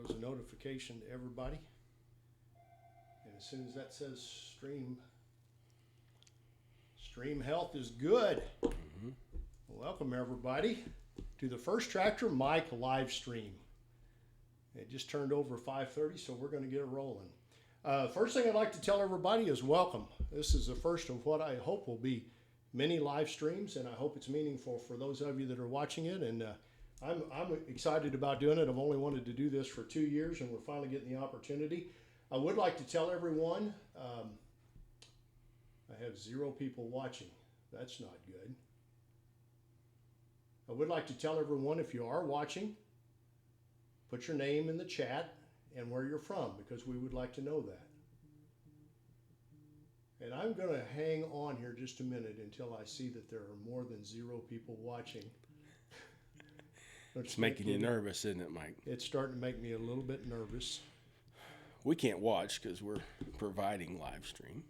goes a notification to everybody. And as soon as that says stream health is good. Welcome everybody to the First Tractor Mike live stream. It just turned over 5:30, so we're going to get it rolling. First thing I'd like to tell everybody is welcome. This is the first of what I hope will be many live streams, and I hope it's meaningful for those of you that are watching it. And I'm excited about doing it. I've only wanted to do this for 2 years, and we're finally getting the opportunity. I would like to tell everyone, I have 0 people watching. That's not good. I would like to tell everyone, if you are watching, put your name in the chat and where you're from, because we would like to know that. And I'm going to hang on here just a minute until I see that there are more than 0 people watching. It's making you nervous, isn't it, Mike? It's starting to make me a little bit nervous. We can't watch because we're providing live stream.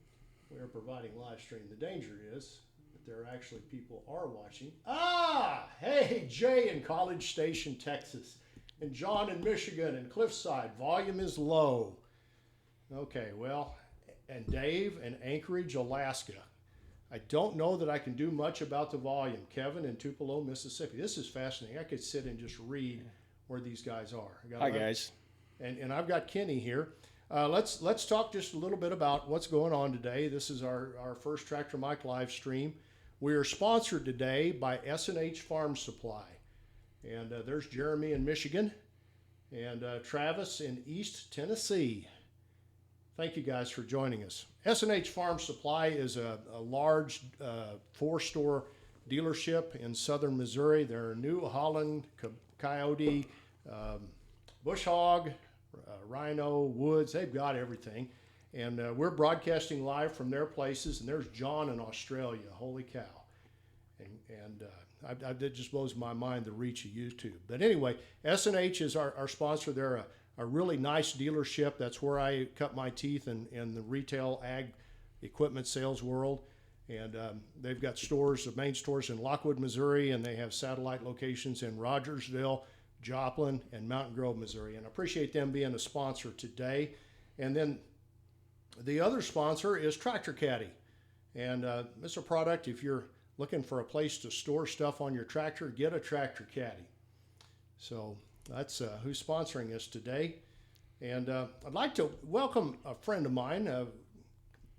We are providing live stream. The danger is that there are actually people are watching. Hey, Jay in College Station, Texas, and John in Michigan, and Cliffside. Volume is low. Okay, well, and Dave in Anchorage, Alaska. I don't know that I can do much about the volume. Kevin in Tupelo, Mississippi. This is fascinating. I could sit and just read where these guys are. Hi, guys. And I've got Kenny here. Let's talk just a little bit about what's going on today. This is our First Tractor Mike live stream. We are sponsored today by S&H Farm Supply. And there's Jeremy in Michigan and Travis in East Tennessee. Thank you guys for joining us. S&H Farm Supply is a large 4-store dealership in southern Missouri. They're New Holland, Coyote, Bush Hog, Rhino, Woods. They've got everything. And we're broadcasting live from their places. And there's John in Australia. Holy cow. That just blows my mind, the reach of YouTube. But anyway, S&H is our sponsor. They're a really nice dealership. That's where I cut my teeth in the retail ag equipment sales world. And they've got stores, the main stores in Lockwood, Missouri, and they have satellite locations in Rogersville, Joplin, and Mountain Grove, Missouri. And I appreciate them being a sponsor today. And then the other sponsor is Tractor Caddy. And it's a product, if you're looking for a place to store stuff on your tractor, get a Tractor Caddy. So that's who's sponsoring us today. And I'd like to welcome a friend of mine,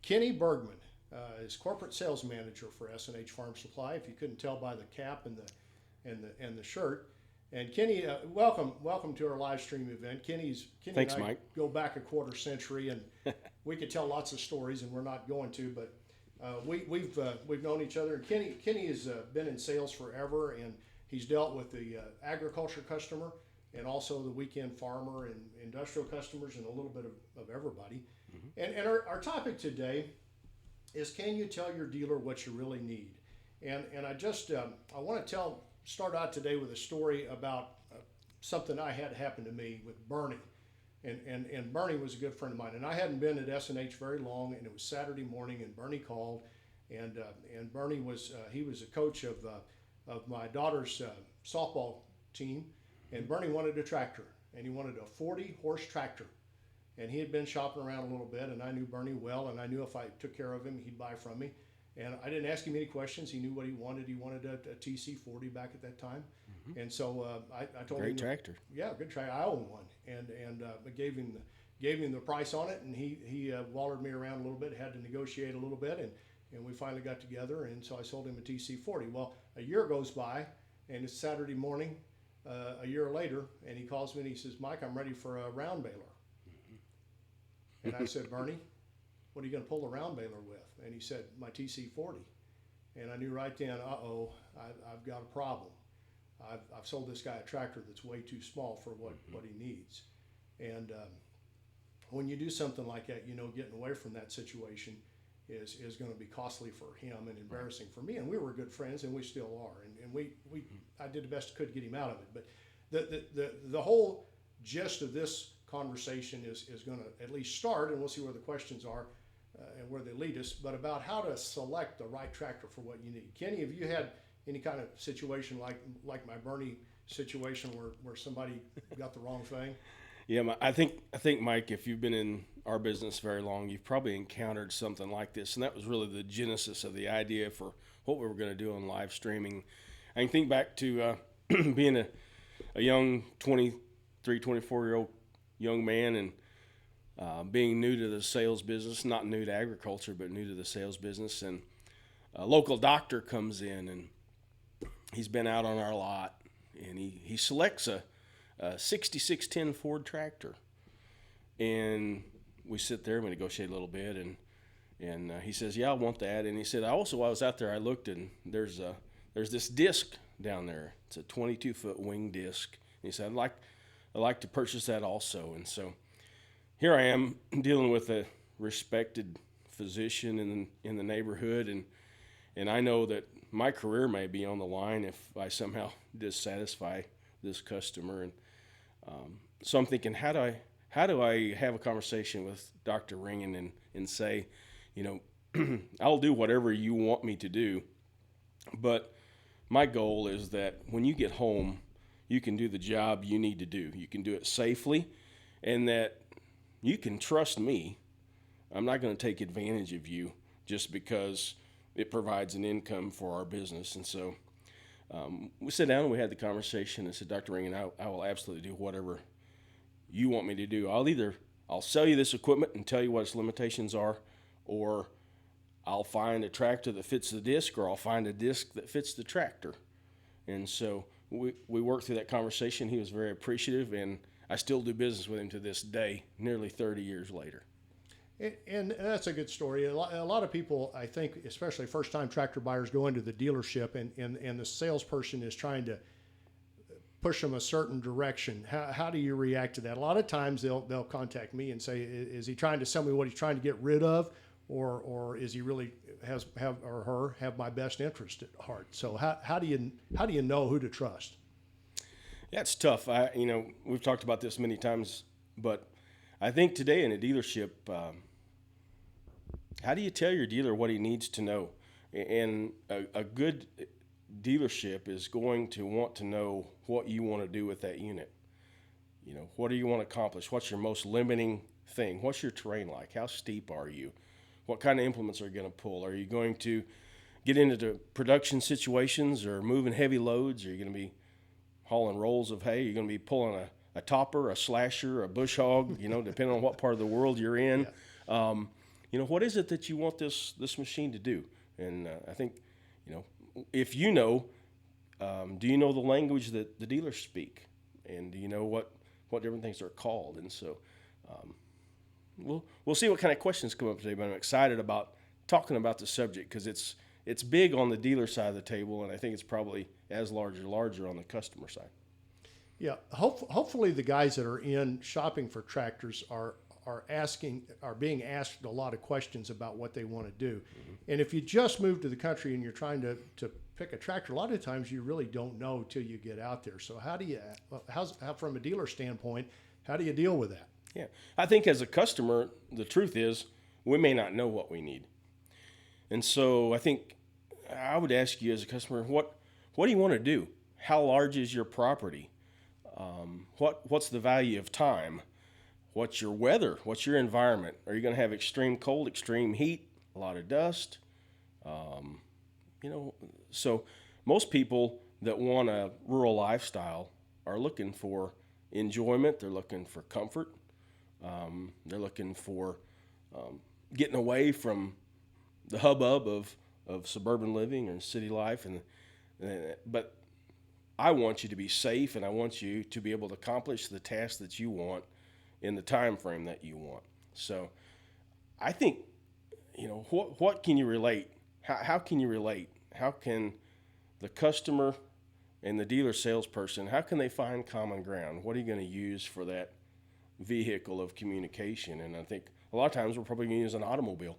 Kenny Bergman, is corporate sales manager for S&H Farm Supply. If you couldn't tell by the cap and the shirt. And Kenny, welcome to our live stream event. Kenny Thanks, and I Mike. Go back a quarter century, and we could tell lots of stories, and we're not going to, but we've known each other. And Kenny has been in sales forever, and he's dealt with the agriculture customer and also the weekend farmer and industrial customers and a little bit of everybody. Mm-hmm. And our topic today is, can you tell your dealer what you really need? And I just I want to start out today with a story about something I had happen to me with Bernie. And Bernie was a good friend of mine. And I hadn't been at S&H very long, and it was Saturday morning, and Bernie called. And Bernie was, he was a coach of my daughter's softball team. And Bernie wanted a tractor, and he wanted a 40-horse tractor. And he had been shopping around a little bit, and I knew Bernie well, and I knew if I took care of him, he'd buy from me. And I didn't ask him any questions. He knew what he wanted. He wanted a TC40 back at that time. Mm-hmm. And so I told him. Great tractor. Yeah, good tractor. I own one. And I gave him the price on it, and he wallered me around a little bit, had to negotiate a little bit, and we finally got together, and so I sold him a TC40. Well, a year goes by, and it's Saturday morning, a year later, and he calls me and he says, Mike, I'm ready for a round baler. Mm-hmm. And I said, Bernie, what are you going to pull the round baler with? And he said, my TC40. And I knew right then, I've got a problem. I've sold this guy a tractor that's way too small for what he needs. And when you do something like that, getting away from that situation is going to be costly for him and embarrassing for me. And we were good friends, and we still are. And I did the best I could to get him out of it. But the whole gist of this conversation is going to at least start, and we'll see where the questions are and where they lead us, but about how to select the right tractor for what you need. Kenny, have you had any kind of situation like my Bernie situation where somebody got the wrong thing? Yeah, I think Mike, if you've been in our business very long, you've probably encountered something like this, and that was really the genesis of the idea for what we were going to do on live streaming. I can think back to being a young 23, 24-year-old young man, and being new to the sales business, not new to agriculture, but new to the sales business. And a local doctor comes in, and he's been out on our lot, and he selects a 6610 Ford tractor. And we sit there and we negotiate a little bit, and he says, "Yeah, I want that." And he said, "Also, while I was out there, I looked, and there's this disc down there. It's a 22-foot wing disc." And he said, I'd like to purchase that also." And so here I am dealing with a respected physician in the neighborhood, and I know that my career may be on the line if I somehow dissatisfy this customer. And so I'm thinking, how do I have a conversation with Dr. Ringen and say, I'll do whatever you want me to do, but my goal is that when you get home, you can do the job you need to do. You can do it safely, and that you can trust me. I'm not going to take advantage of you just because it provides an income for our business. And so we sat down and we had the conversation and said, "Dr. Ringen, I will absolutely do whatever you want me to do. I'll sell you this equipment and tell you what its limitations are, or I'll find a tractor that fits the disc, or I'll find a disc that fits the tractor." And so we worked through that conversation. He was very appreciative, and I still do business with him to this day, nearly 30 years later. And that's a good story. A lot of people, I think, especially first-time tractor buyers, go into the dealership, and the salesperson is trying to push them a certain direction. How do you react to that? A lot of times they'll contact me and say, "Is he trying to sell me what he's trying to get rid of, or is he really have my best interest at heart?" So how do you know who to trust? Yeah, it's tough. We've talked about this many times, but I think today in a dealership, how do you tell your dealer what he needs to know? And a good dealership is going to want to know what you want to do with that unit. What do you want to accomplish? What's your most limiting thing? What's your terrain like? How steep are you? What kind of implements are you going to pull? Are you going to get into the production situations or moving heavy loads? Are you going to be hauling rolls of hay? You're going to be pulling a topper, a slasher, a bush hog, depending on what part of the world you're in. Yeah. What is it that you want this machine to do? And I think, if do you know the language that the dealers speak? And do you know what different things are called? And so we'll see what kind of questions come up today, but I'm excited about talking about the subject because it's big on the dealer side of the table, and I think it's probably as larger on the customer side. Yeah, hopefully the guys that are in shopping for tractors are being asked a lot of questions about what they want to do. Mm-hmm. And if you just moved to the country and you're trying to pick a tractor, a lot of times you really don't know till you get out there. So how from a dealer standpoint, how do you deal with that? Yeah, I think as a customer, the truth is we may not know what we need. And so I think I would ask you as a customer, what do you want to do? How large is your property? What's the value of time? What's your weather? What's your environment? Are you going to have extreme cold, extreme heat, a lot of dust? So most people that want a rural lifestyle are looking for enjoyment. They're looking for comfort. They're looking for getting away from the hubbub of suburban living or city life. But I want you to be safe, and I want you to be able to accomplish the task that you want in the time frame that you want. So I think, what can you relate? How can you relate? How can the customer and the dealer salesperson, how can they find common ground? What are you going to use for that vehicle of communication? And I think a lot of times we're probably going to use an automobile,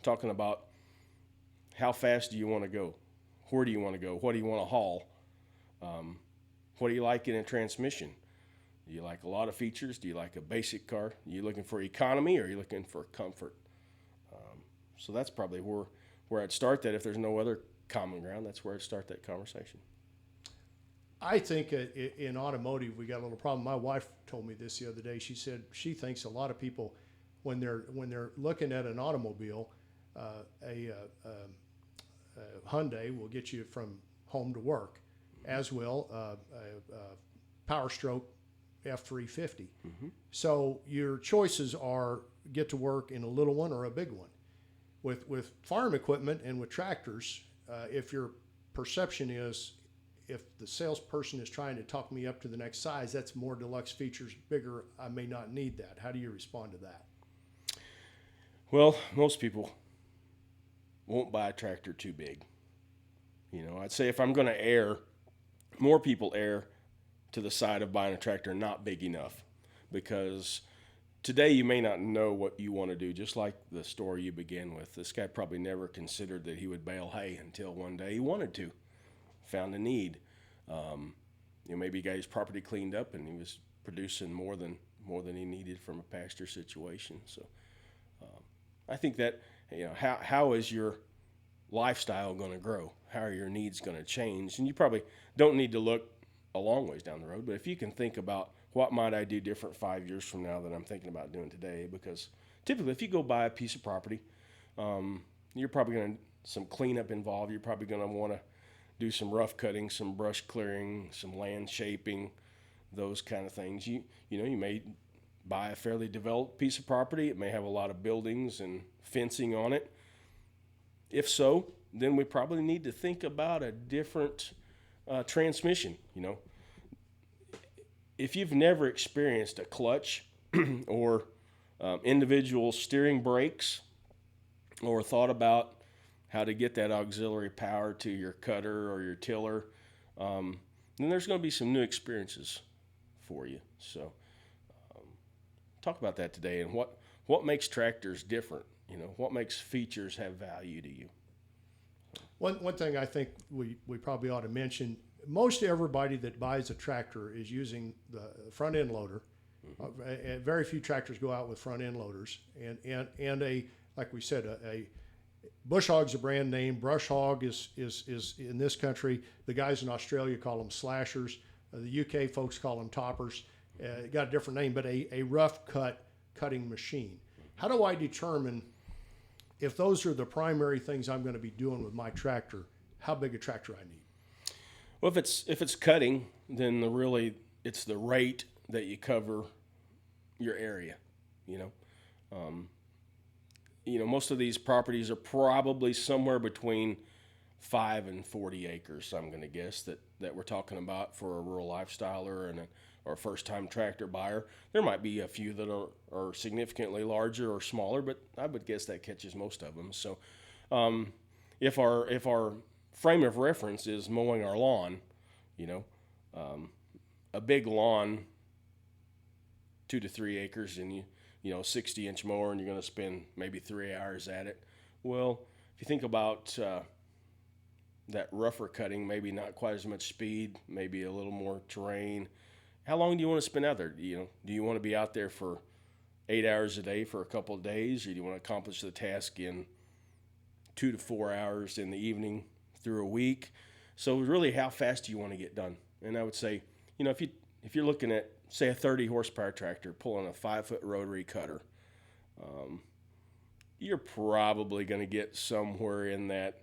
talking about how fast do you want to go? Where do you want to go? What do you want to haul? What do you like in a transmission? Do you like a lot of features? Do you like a basic car? Are you looking for economy, or are you looking for comfort? So that's probably where I'd start that. If there's no other common ground, that's where I'd start that conversation. I think in automotive we got a little problem. My wife told me this the other day. She said she thinks a lot of people, when they're looking at an automobile, a Hyundai will get you from home to work, as will a Power Stroke F350. So your choices are get to work in a little one or a big one. With farm equipment and with tractors, if your perception is, if the salesperson is trying to talk me up to the next size, that's more deluxe features, bigger, I may not need that. How do you respond to that? Well, most people won't buy a tractor too big. I'd say if I'm going to err, more people err to the side of buying a tractor not big enough, because today you may not know what you want to do. Just like the story you began with, this guy probably never considered that he would bale hay until one day he wanted to, found a need. Maybe he got his property cleaned up and he was producing more than he needed from a pasture situation. So I think that how is your lifestyle going to grow? How are your needs going to change? And you probably don't need to look a long ways down the road, but if you can think about what might I do different 5 years from now than I'm thinking about doing today, because typically if you go buy a piece of property, you're probably going to some cleanup involved. You're probably going to want to do some rough cutting, some brush clearing, some land shaping, those kind of things. You may buy a fairly developed piece of property. It may have a lot of buildings and fencing on it. If so, then we probably need to think about a different transmission. If you've never experienced a clutch or individual steering brakes, or thought about how to get that auxiliary power to your cutter or your tiller, then there's going to be some new experiences for you. So talk about that today, and what makes tractors different. What makes features have value to you. One thing I think we probably ought to mention, most everybody that buys a tractor is using the front end loader. Very few tractors go out with front end loaders, and like we said, a bush hog's a brand name. Brush hog is in this country. The guys in Australia call them slashers. The UK folks call them toppers. Got a different name, but a rough cutting machine. How do I determine if those are the primary things I'm going to be doing with my tractor, how big a tractor I need? Well, if it's cutting, then it's the rate that you cover your area. Most of these properties are probably somewhere between 5 and 40 acres. I'm going to guess that we're talking about for a rural lifestyler or a first-time tractor buyer. There might be a few that are significantly larger or smaller, but I would guess that catches most of them. So, if our frame of reference is mowing our lawn, a big lawn, 2 to 3 acres, and 60-inch mower, and you're going to spend maybe 3 hours at it. Well, if you think about that rougher cutting, maybe not quite as much speed, maybe a little more terrain. How long do you want to spend out there? Do you want to be out there for 8 hours a day for a couple of days, or do you want to accomplish the task in 2 to 4 hours in the evening through a week? So really, how fast do you want to get done? And I would say, if you're looking at, say, a 30 horsepower tractor pulling a 5-foot rotary cutter, you're probably going to get somewhere in that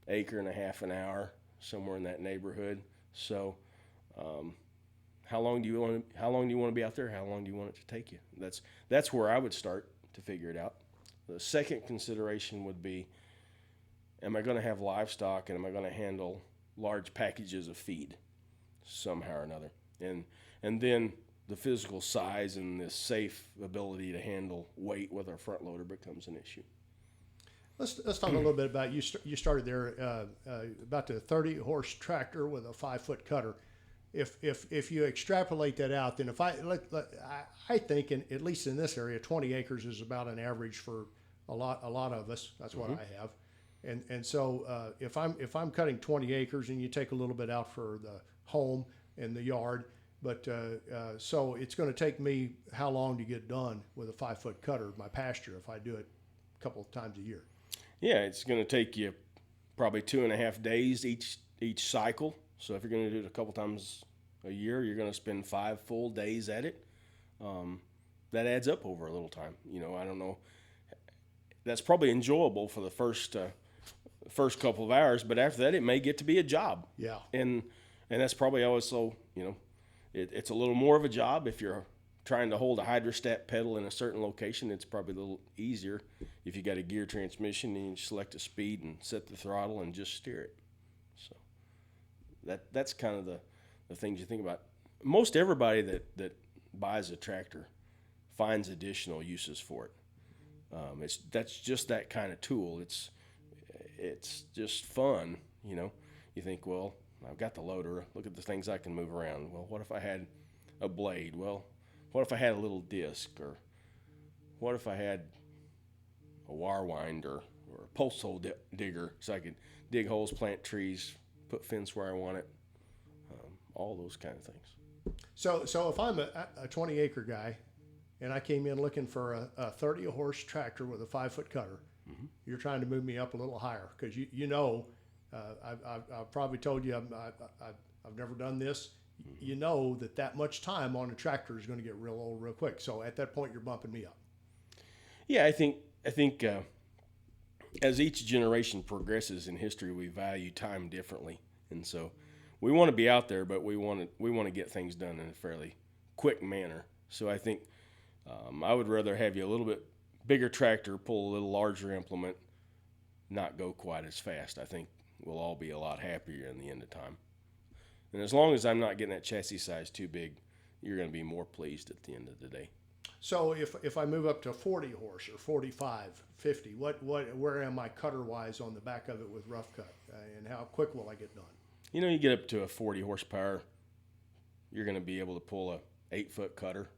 acre and a half an hour, somewhere in that neighborhood. So, how long do you want to be out there? How long do you want it to take you? That's where I would start to figure it out. The second consideration would be, am I going to have livestock, and am I going to handle large packages of feed somehow or another? And then the physical size and the safe ability to handle weight with our front loader becomes an issue. Let's talk a little bit about you started there about the 30 horse tractor with a 5-foot cutter. If you extrapolate that out, then I think at least in this area, 20 acres is about an average for a lot of us. That's what I have, and so if I'm cutting 20 acres, and you take a little bit out for the home and the yard, but so it's going to take me how long to get done with a 5-foot cutter, my pasture, if I do it a couple of times a year? Yeah, it's going to take you probably 2.5 days each cycle. So if you're going to do it a couple times a year, you're going to spend 5 full days at it. That adds up over a little time. I don't know. That's probably enjoyable for the first couple of hours, but after that, it may get to be a job. Yeah. And that's probably also, it's a little more of a job. If you're trying to hold a hydrostat pedal in a certain location, it's probably a little easier. If you got a gear transmission and you select a speed and set the throttle and just steer it. So that's kind of the things you think about. Most everybody that buys a tractor finds additional uses for it. That's just that kind of tool. It's just fun, You think, well, I've got the loader. Look at the things I can move around. Well, what if I had a blade? Well, what if I had a little disc? Or what if I had a wire winder or a post hole digger so I could dig holes, plant trees, put fence where I want it? All those kind of things. So if I'm a 20-acre guy and I came in looking for a 30-horse tractor with a 5-foot cutter, you're trying to move me up a little higher because I've probably told you I've never done this. You know that much time on a tractor is going to get real old real quick. So at that point, you're bumping me up. Yeah, I think as each generation progresses in history, we value time differently, and so we want to be out there, but we want to get things done in a fairly quick manner. So I think I would rather have you a little bit bigger tractor, pull a little larger implement, not go quite as fast. I think we'll all be a lot happier in the end of time. And as long as I'm not getting that chassis size too big, you're going to be more pleased at the end of the day. So if I move up to 40 horse or 45, 50, where am I cutter wise on the back of it with rough cut, and how quick will I get done? You get up to a 40 horsepower, you're going to be able to pull a 8-foot cutter,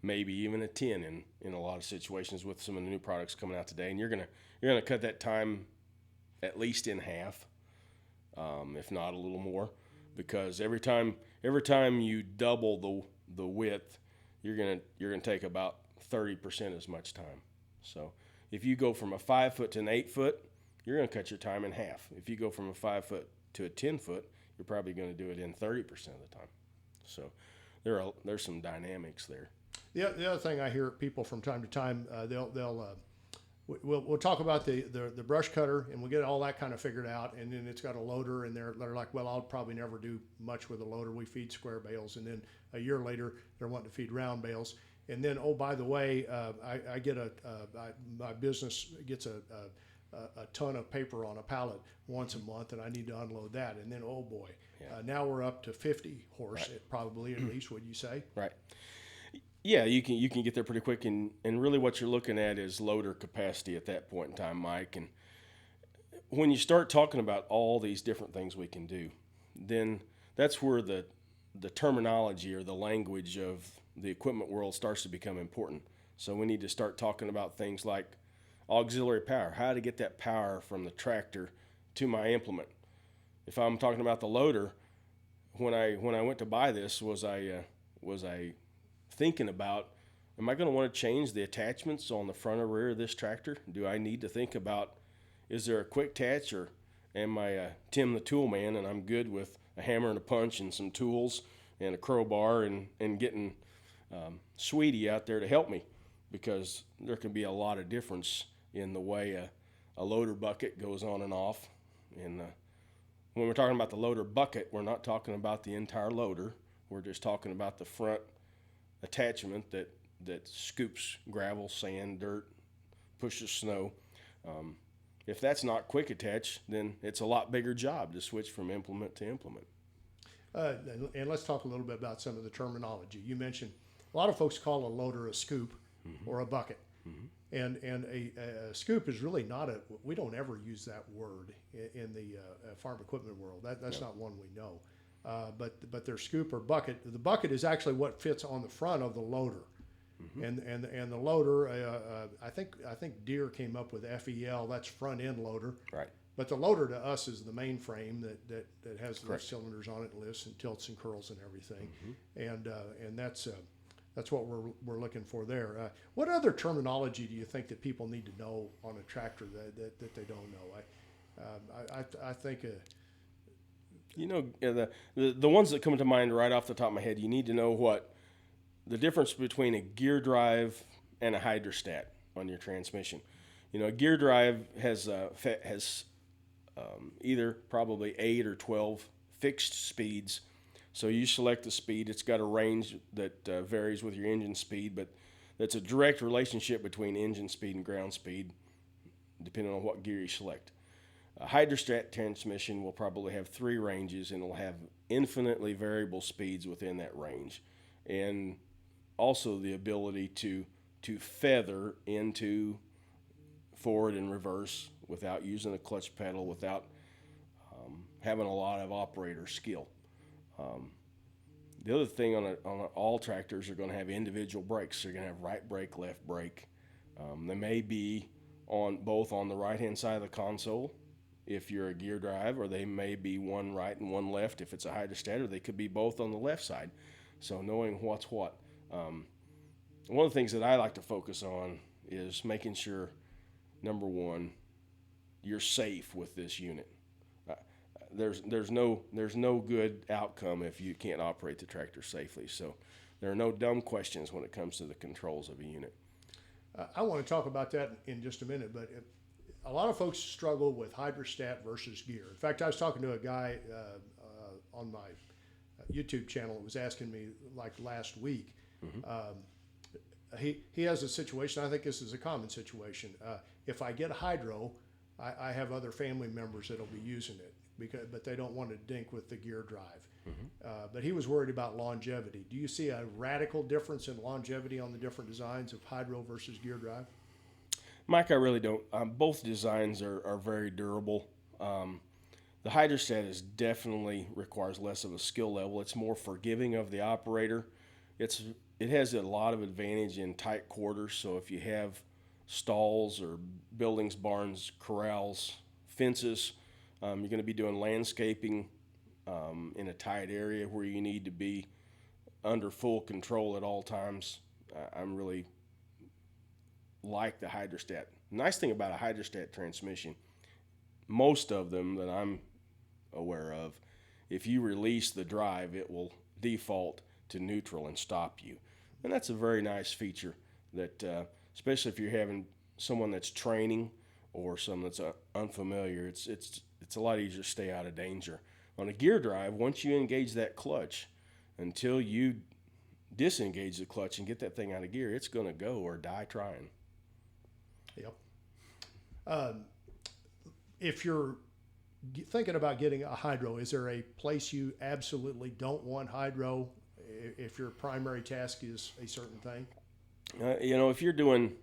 maybe even a 10 in a lot of situations with some of the new products coming out today, and you're gonna cut that time at least in half, if not a little more, because every time you double the width, you're gonna take about 30% as much time. So if you go from a 5-foot to an 8-foot, you're gonna cut your time in half. If you go from a 5-foot to a 10-foot, you're probably going to do it in 30% of the time. So there's some dynamics there. The other thing I hear people from time to time, we'll talk about the brush cutter, and we'll get all that kind of figured out, and then it's got a loader, and they're like, well, I'll probably never do much with a loader. We feed square bales, and then a year later they're wanting to feed round bales, and then by the way, I get my business gets a ton of paper on a pallet once a month, and I need to unload that. And then, oh boy, now we're up to 50 horse, right. Probably at least, would you say? Right. Yeah, you can get there pretty quick, and really what you're looking at is loader capacity at that point in time, Mike. And when you start talking about all these different things we can do, then that's where the terminology or the language of the equipment world starts to become important. So we need to start talking about things like auxiliary power, how to get that power from the tractor to my implement. If I'm talking about the loader, when I went to buy this, was I thinking about, am I going to want to change the attachments on the front or rear of this tractor? Do I need to think about, is there a quick attach, or am I Tim the tool man and I'm good with a hammer and a punch and some tools and a crowbar and getting Sweetie out there to help me? Because there can be a lot of difference in the way a loader bucket goes on and off. And when we're talking about the loader bucket, we're not talking about the entire loader. We're just talking about the front attachment that scoops gravel, sand, dirt, pushes snow. If that's not quick attach, then it's a lot bigger job to switch from implement to implement. And let's talk a little bit about some of the terminology. You mentioned a lot of folks call a loader a scoop or a bucket. And a scoop is really not we don't ever use that word in the farm equipment world. That's not one we know. But their scoop or bucket, the bucket is actually what fits on the front of the loader. And the loader, I think Deere came up with FEL, that's front end loader. Right. But the loader to us is the main frame that has the cylinders on it, and lifts and tilts and curls and everything. And that's what we're looking for there. What other terminology do you think that people need to know on a tractor that they don't know? I think You know, the ones that come to mind right off the top of my head, you need to know what the difference between a gear drive and a hydrostat on your transmission. You know, a gear drive has either probably 8 or 12 fixed speeds. So you select the speed. It's got a range that varies with your engine speed, but that's a direct relationship between engine speed and ground speed, depending on what gear you select. A hydrostat transmission will probably have 3 ranges, and it'll have infinitely variable speeds within that range, and also the ability to feather into forward and reverse without using a clutch pedal, without having a lot of operator skill. The other thing on all tractors are going to have individual brakes. They're going to have right brake, left brake. They may be both on the right-hand side of the console if you're a gear drive, or they may be one right and one left if it's a hydrostat, or they could be both on the left side. So knowing what's what. One of the things that I like to focus on is making sure, number one, you're safe with this unit. There's no good outcome if you can't operate the tractor safely. So there are no dumb questions when it comes to the controls of a unit. I want to talk about that in just a minute, but a lot of folks struggle with hydrostat versus gear. In fact, I was talking to a guy on my YouTube channel that was asking me like last week. He has a situation. I think this is a common situation. If I get a hydro, I have other family members that'll be using it, but they don't want to dink with the gear drive. But he was worried about longevity. Do you see a radical difference in longevity on the different designs of hydro versus gear drive? Mike, I really don't. Both designs are very durable. The hydrostat definitely requires less of a skill level. It's more forgiving of the operator. It has a lot of advantage in tight quarters. So if you have stalls or buildings, barns, corrals, fences, you're going to be doing landscaping in a tight area where you need to be under full control at all times. I'm really like the hydrostat. Nice thing about a hydrostat transmission, most of them that I'm aware of, if you release the drive, it will default to neutral and stop you. And that's a very nice feature that, especially if you're having someone that's training or someone that's unfamiliar, it's a lot easier to stay out of danger. On a gear drive, once you engage that clutch, until you disengage the clutch and get that thing out of gear, it's going to go or die trying. Yep. If you're thinking about getting a hydro, is there a place you absolutely don't want hydro if your primary task is a certain thing? If you're doing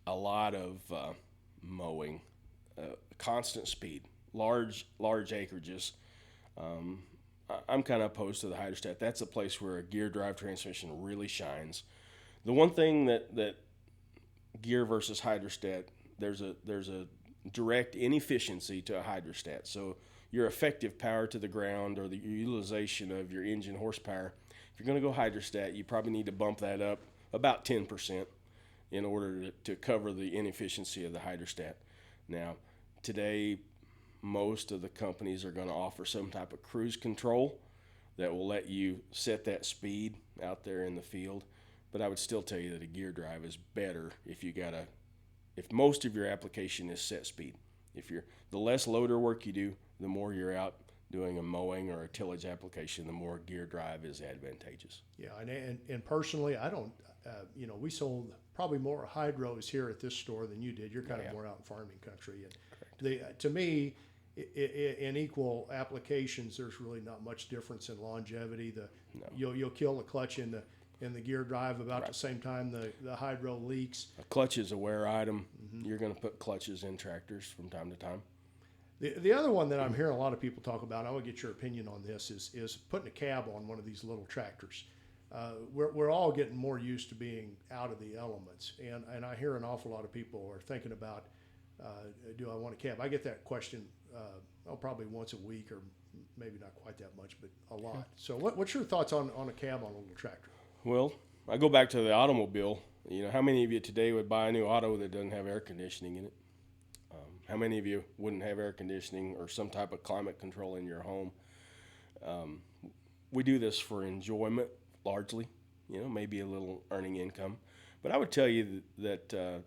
a lot of mowing, constant speed, large acreages, I'm kind of opposed to the hydrostat. That's a place where a gear drive transmission really shines. The one thing that gear versus hydrostat, there's a direct inefficiency to a hydrostat. So your effective power to the ground, or the utilization of your engine horsepower, if you're going to go hydrostat, you probably need to bump that up about 10% in order to cover the inefficiency of the hydrostat. Now, today, most of the companies are going to offer some type of cruise control that will let you set that speed out there in the field. But I would still tell you that a gear drive is better if most of your application is set speed. The less loader work you do, the more you're out doing a mowing or a tillage application, the more gear drive is advantageous. Yeah, and personally, I don't. We sold probably more hydros here at this store than you did. You're kind of more out in farming country, and to me, in equal applications, there's really not much difference in longevity. You'll kill the clutch in the gear drive about the same time the hydro leaks. A clutch is a wear item. You're going to put clutches in tractors from time to time. The other one that I'm hearing a lot of people talk about, and I want to get your opinion on this, is putting a cab on one of these little tractors. We're all getting more used to being out of the elements, and I hear an awful lot of people are thinking about, do I want a cab? I get that question probably once a week, or maybe not quite that much, but a lot. Okay. So what's your thoughts on a cab on a little tractor? Well, I go back to the automobile. How many of you today would buy a new auto that doesn't have air conditioning in it? How many of you wouldn't have air conditioning or some type of climate control in your home? We do this for enjoyment largely, maybe a little earning income. But I would tell you that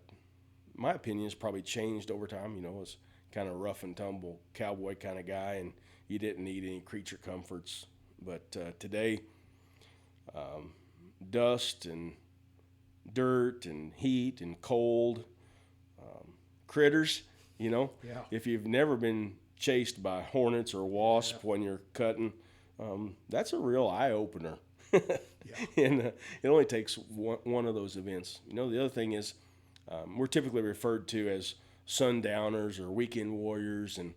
my opinion has probably changed over time. I was kind of rough and tumble cowboy kind of guy, and you didn't need any creature comforts. But today, dust and dirt and heat and cold, critters, Yeah. if you've never been chased by hornets or wasps when you're cutting, that's a real eye opener. And it only takes one of those events. The other thing is we're typically referred to as sundowners or weekend warriors. And,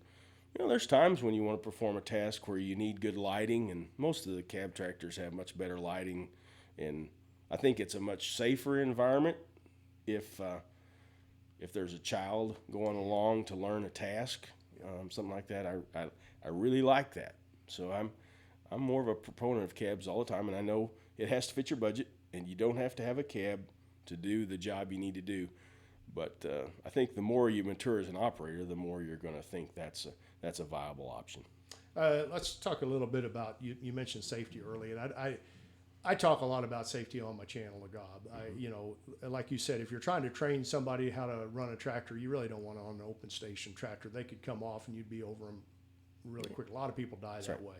there's times when you want to perform a task where you need good lighting, and most of the cab tractors have much better lighting. And I think it's a much safer environment if there's a child going along to learn a task, something like that. I really like that. So I'm more of a proponent of cabs all the time, and I know it has to fit your budget, and you don't have to have a cab to do the job you need to do. But I think the more you mature as an operator, the more you're going to think that's a viable option. Let's talk a little bit about, you mentioned safety early, and I talk a lot about safety on my channel, Gob. Like you said, if you're trying to train somebody how to run a tractor, you really don't want it on an open station tractor. They could come off and you'd be over them really quick. A lot of people die that way.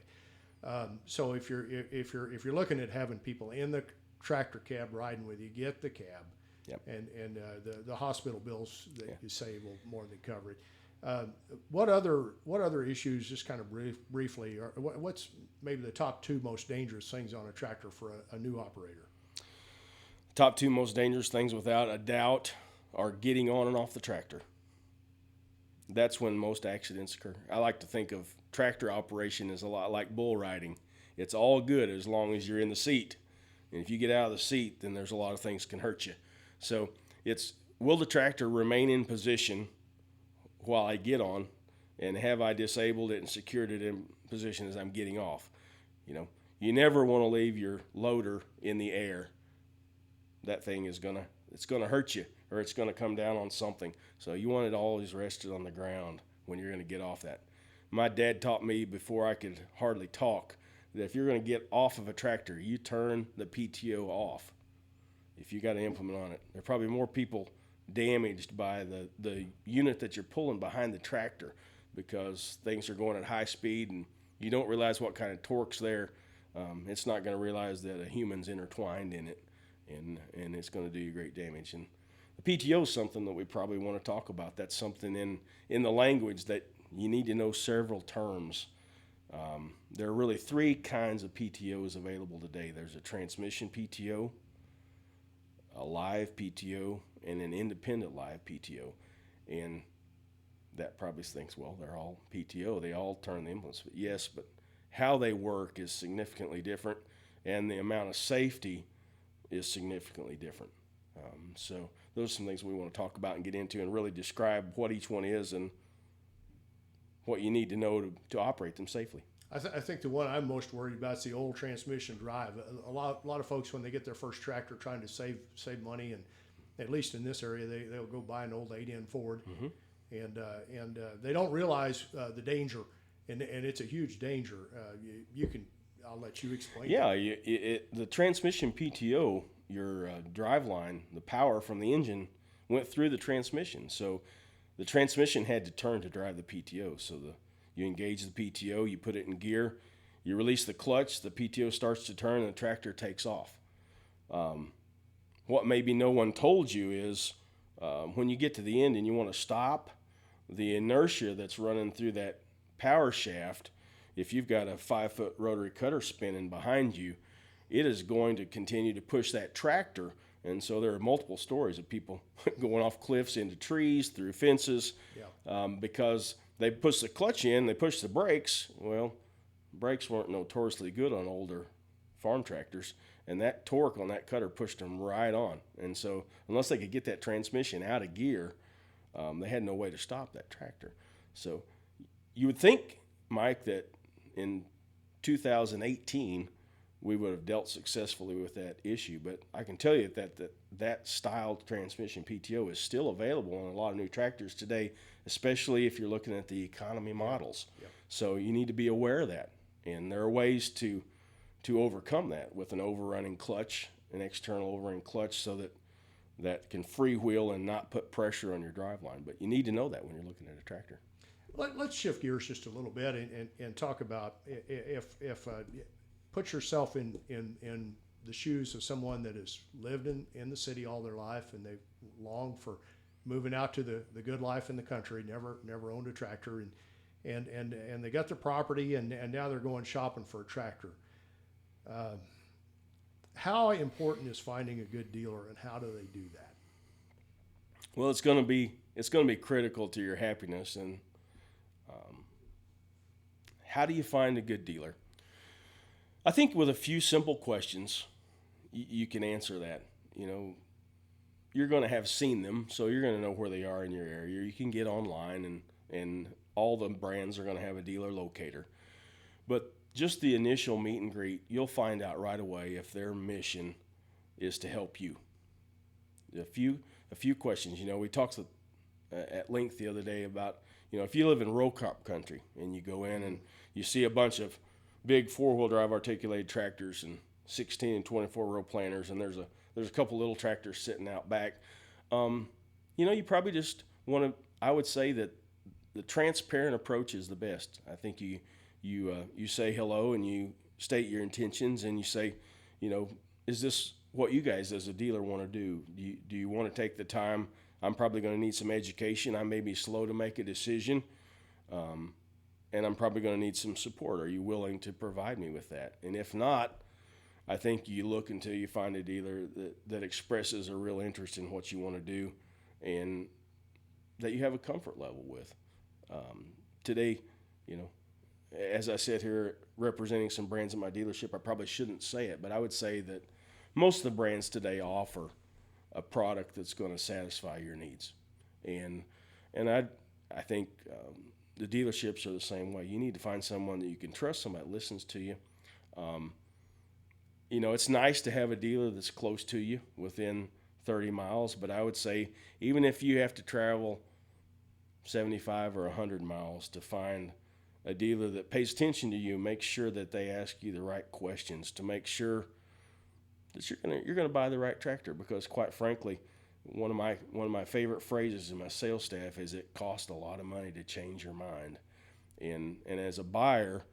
So if you're looking at having people in the tractor cab riding with you, get the cab. Yep. And the hospital bills that you save will more than cover it. What other issues, just kind of briefly, or what's maybe the top two most dangerous things on a tractor for a new operator? Top two most dangerous things, without a doubt, are getting on and off the tractor. That's when most accidents occur. I like to think of tractor operation as a lot like bull riding. It's all good as long as you're in the seat. And if you get out of the seat, then there's a lot of things can hurt you. So will the tractor remain in position while I get on, and have I disabled it and secured it in position as I'm getting off? You never want to leave your loader in the air. That thing it's gonna hurt you, or it's gonna come down on something. So you want it always rested on the ground when you're gonna get off that. My dad taught me before I could hardly talk that if you're gonna get off of a tractor, you turn the PTO off. If you got an implement on it, there are probably more people damaged by the unit that you're pulling behind the tractor, because things are going at high speed and you don't realize what kind of torque's there. It's not going to realize that a human's intertwined in it, and it's going to do you great damage. And the PTO is something that we probably want to talk about. That's something in the language that you need to know several terms. There are really three kinds of PTOs available today. There's a transmission PTO, a live PTO, and an independent live PTO. And that probably thinks, well, they're all PTO. They all turn the implements. But yes, but how they work is significantly different, and the amount of safety is significantly different. So those are some things we want to talk about and get into, and really describe what each one is and what you need to know to operate them safely. I think the one I'm most worried about is the old transmission drive. A lot of folks, when they get their first tractor, trying to save money, and at least in this area, they'll go buy an old 8N Ford, and they don't realize the danger, and it's a huge danger. I'll let you explain. Yeah, the transmission PTO, your drive line, the power from the engine went through the transmission, so the transmission had to turn to drive the PTO. So you engage the PTO, you put it in gear, you release the clutch, the PTO starts to turn, and the tractor takes off. What maybe no one told you is when you get to the end and you want to stop, the inertia that's running through that power shaft, if you've got a 5-foot rotary cutter spinning behind you, it is going to continue to push that tractor. And so there are multiple stories of people going off cliffs, into trees, through fences, because they push the clutch in, they push the brakes. Well, brakes weren't notoriously good on older farm tractors, and that torque on that cutter pushed them right on. And so unless they could get that transmission out of gear, they had no way to stop that tractor. So you would think, Mike, that in 2018 we would have dealt successfully with that issue, but I can tell you that style transmission PTO is still available on a lot of new tractors today, especially if you're looking at the economy models. So you need to be aware of that. And there are ways to overcome that with an overrunning clutch, an external overrunning clutch, so that can freewheel and not put pressure on your drive line. But you need to know that when you're looking at a tractor. Let's shift gears just a little bit and talk about if put yourself in the shoes of someone that has lived in the city all their life, and they've longed for moving out to the good life in the country, never owned a tractor, and they got their property, and now they're going shopping for a tractor. How important is finding a good dealer, and how do they do that? Well, it's going to be critical to your happiness. And how do you find a good dealer? I think with a few simple questions, you can answer that. You're going to have seen them, so you're going to know where they are in your area. You can get online, and all the brands are going to have a dealer locator. But just the initial meet and greet, you'll find out right away if their mission is to help you. A few questions. We talked at length the other day about, if you live in row crop country and you go in and you see a bunch of big 4-wheel drive articulated tractors and 16 and 24 row planters, and there's a couple little tractors sitting out back, you probably just want to. I would say that the transparent approach is the best. I think you say hello and you state your intentions, and you say, is this what you guys as a dealer want to do? Do you want to take the time? I'm probably going to need some education. I may be slow to make a decision, and I'm probably going to need some support. Are you willing to provide me with that? And if not, I think you look until you find a dealer that expresses a real interest in what you want to do and that you have a comfort level with. Today, as I sit here representing some brands in my dealership, I probably shouldn't say it, but I would say that most of the brands today offer a product that's going to satisfy your needs. And I think the dealerships are the same way. You need to find someone that you can trust, somebody that listens to you. It's nice to have a dealer that's close to you within 30 miles, but I would say even if you have to travel 75 or 100 miles to find a dealer that pays attention to you, make sure that they ask you the right questions to make sure that you're gonna buy the right tractor. Because quite frankly, one of my favorite phrases in my sales staff is it costs a lot of money to change your mind. And as a buyer,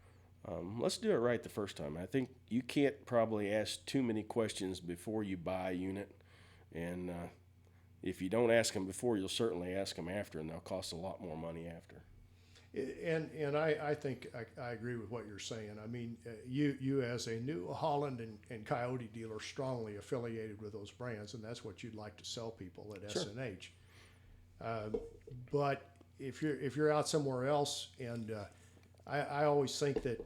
let's do it right the first time. I think you can't probably ask too many questions before you buy a unit, and if you don't ask them before, you'll certainly ask them after, and they'll cost a lot more money after. And I think I agree with what you're saying. I mean, you as a New Holland and Coyote dealer, strongly affiliated with those brands, and that's what you'd like to sell people at Sure. S&H. But if you're out somewhere else, and I always think that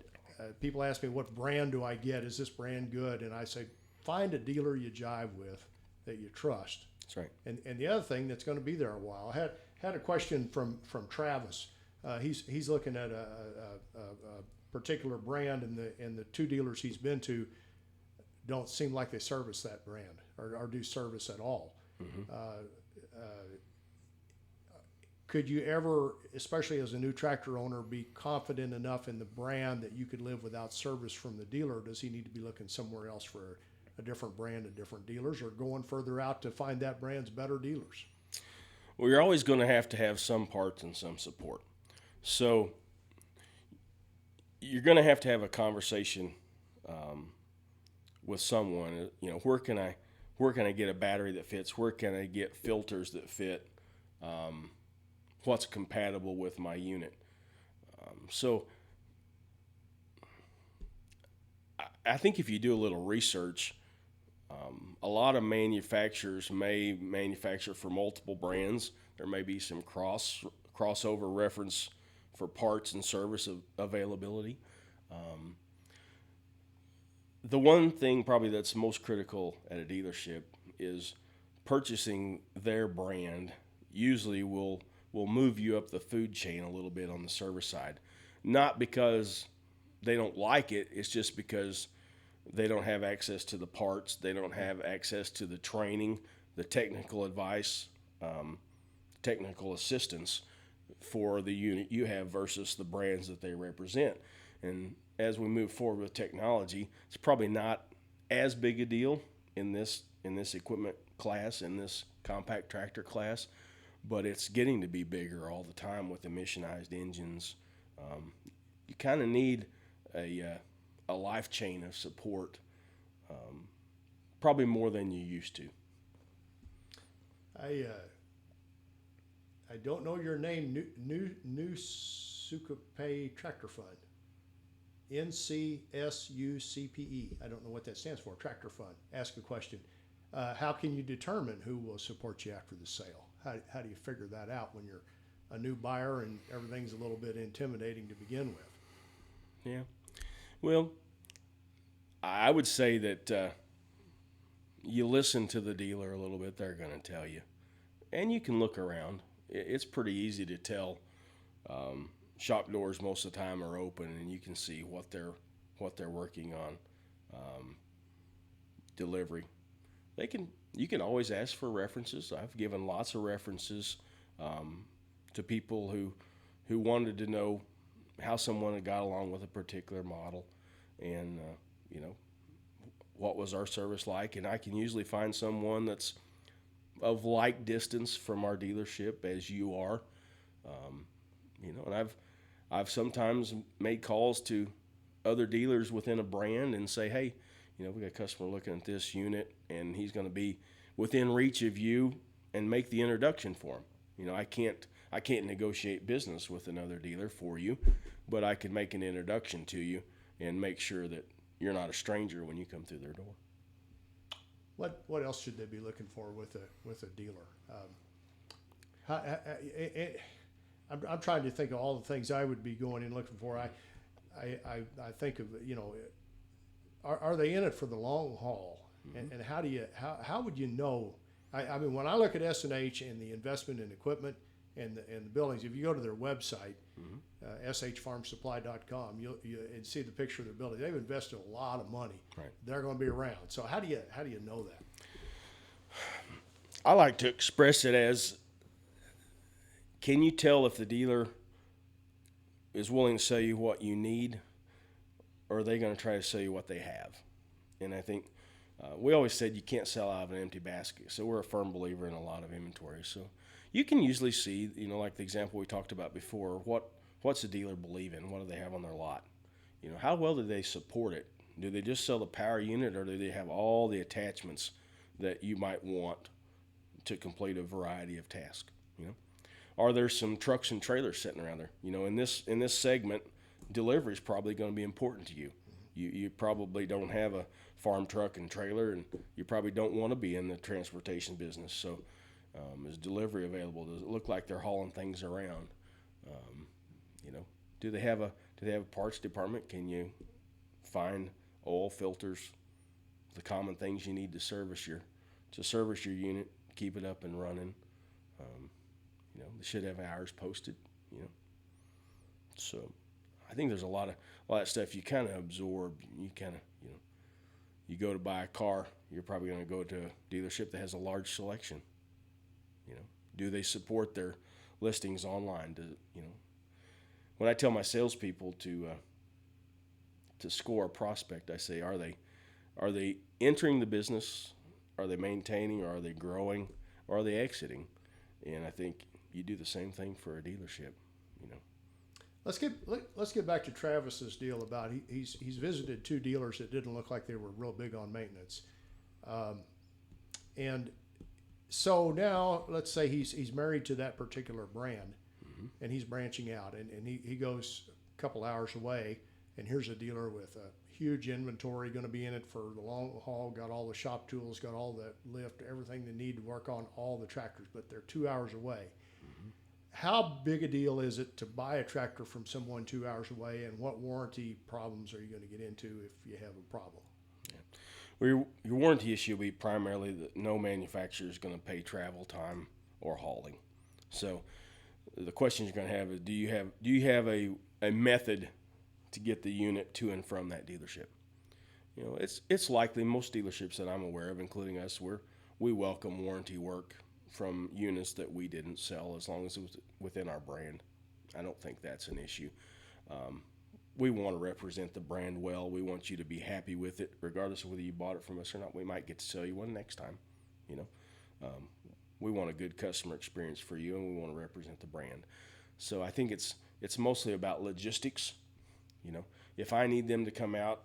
people ask me, what brand do I get? Is this brand good? And I say, find a dealer you jive with that you trust. That's right. And the other thing that's going to be there a while. I had a question from Travis. He's looking at a particular brand, and the two dealers he's been to don't seem like they service that brand or do service at all. Mm-hmm. Could you ever, especially as a new tractor owner, be confident enough in the brand that you could live without service from the dealer? Does he need to be looking somewhere else for a different brand and different dealers, or going further out to find that brand's better dealers? Well, you're always going to have some parts and some support. So you're going to have a conversation with someone. Where can I get a battery that fits? Where can I get filters that fit? What's compatible with my unit? So I think if you do a little research, a lot of manufacturers may manufacture for multiple brands. There may be some crossover reference for parts and service availability. The one thing probably that's most critical at a dealership is purchasing their brand. Usually will move you up the food chain a little bit on the service side. Not because they don't like it, it's just because they don't have access to the parts, they don't have access to the training, the technical advice, technical assistance for the unit you have versus the brands that they represent. And as we move forward with technology, it's probably not as big a deal in this equipment class, in this compact tractor class, but it's getting to be bigger all the time with emissionized engines. You kind of need a life chain of support, probably more than you used to. I don't know your name. New Succupe Tractor Fund. NCSUCPE. I don't know what that stands for. Tractor Fund. Ask a question. How can you determine who will support you after the sale? How do you figure that out when you're a new buyer and everything's a little bit intimidating to begin with? Yeah. Well, I would say that you listen to the dealer a little bit. They're going to tell you. And you can look around. It's pretty easy to tell. Shop doors most of the time are open, and you can see what they're working on. Delivery. You can always ask for references. I've given lots of references to people who wanted to know how someone had got along with a particular model, and what was our service like. And I can usually find someone that's of like distance from our dealership as you are. And I've sometimes made calls to other dealers within a brand and say, hey, we got a customer looking at this unit, and he's going to be within reach of you, and make the introduction for him. I can't negotiate business with another dealer for you, but I can make an introduction to you and make sure that you're not a stranger when you come through their door. What else should they be looking for with a dealer? I'm trying to think of all the things I would be going in looking for. I think of, are they in it for the long haul? Mm-hmm. And how would you know? I mean, when I look at S&H and the investment in equipment and the buildings, if you go to their website, mm-hmm. shfarmsupply.com, you and see the picture of their building. They've invested a lot of money. Right. They're going to be around. So how do you know that? I like to express it as, can you tell if the dealer is willing to sell you what you need, or are they going to try to sell you what they have? And I think we always said you can't sell out of an empty basket. So we're a firm believer in a lot of inventory. So you can usually see, like the example we talked about before, what's the dealer believe in? What do they have on their lot? How well do they support it? Do they just sell the power unit, or do they have all the attachments that you might want to complete a variety of tasks? Are there some trucks and trailers sitting around there? In this segment, delivery is probably going to be important to you. You probably don't have a farm truck and trailer, and you probably don't want to be in the transportation business. So, is delivery available? Does it look like they're hauling things around? Do they have a parts department? Can you find oil filters, the common things you need to service your unit, keep it up and running? They should have hours posted. So I think there's a lot of stuff you kind of absorb. You kind of you go to buy a car, you're probably going to go to a dealership that has a large selection. Do they support their listings online? When I tell my salespeople to score a prospect, I say, are they entering the business? Are they maintaining? Or are they growing? Or are they exiting? And I think you do the same thing for a dealership. Let's get back to Travis's deal about he's visited two dealers that didn't look like they were real big on maintenance, and so now let's say he's married to that particular brand, mm-hmm. and he's branching out, and he goes a couple hours away, and here's a dealer with a huge inventory, going to be in it for the long haul, got all the shop tools, got all the lift, everything they need to work on all the tractors, but they're 2 hours away. How big a deal is it to buy a tractor from someone 2 hours away, and what warranty problems are you going to get into if you have a problem? Yeah. Well, your warranty issue will be primarily that no manufacturer is going to pay travel time or hauling. So the question you're going to have is, do you have a method to get the unit to and from that dealership? It's likely most dealerships that I'm aware of, including us, we welcome warranty work from units that we didn't sell, as long as it was within our brand. I don't think that's an issue. we want to represent the brand well. We want you to be happy with it, regardless of whether you bought it from us or not. We might get to sell you one next time, you know. We want a good customer experience for you, and we want to represent the brand. So I think it's mostly about logistics. You know, if I need them to come out,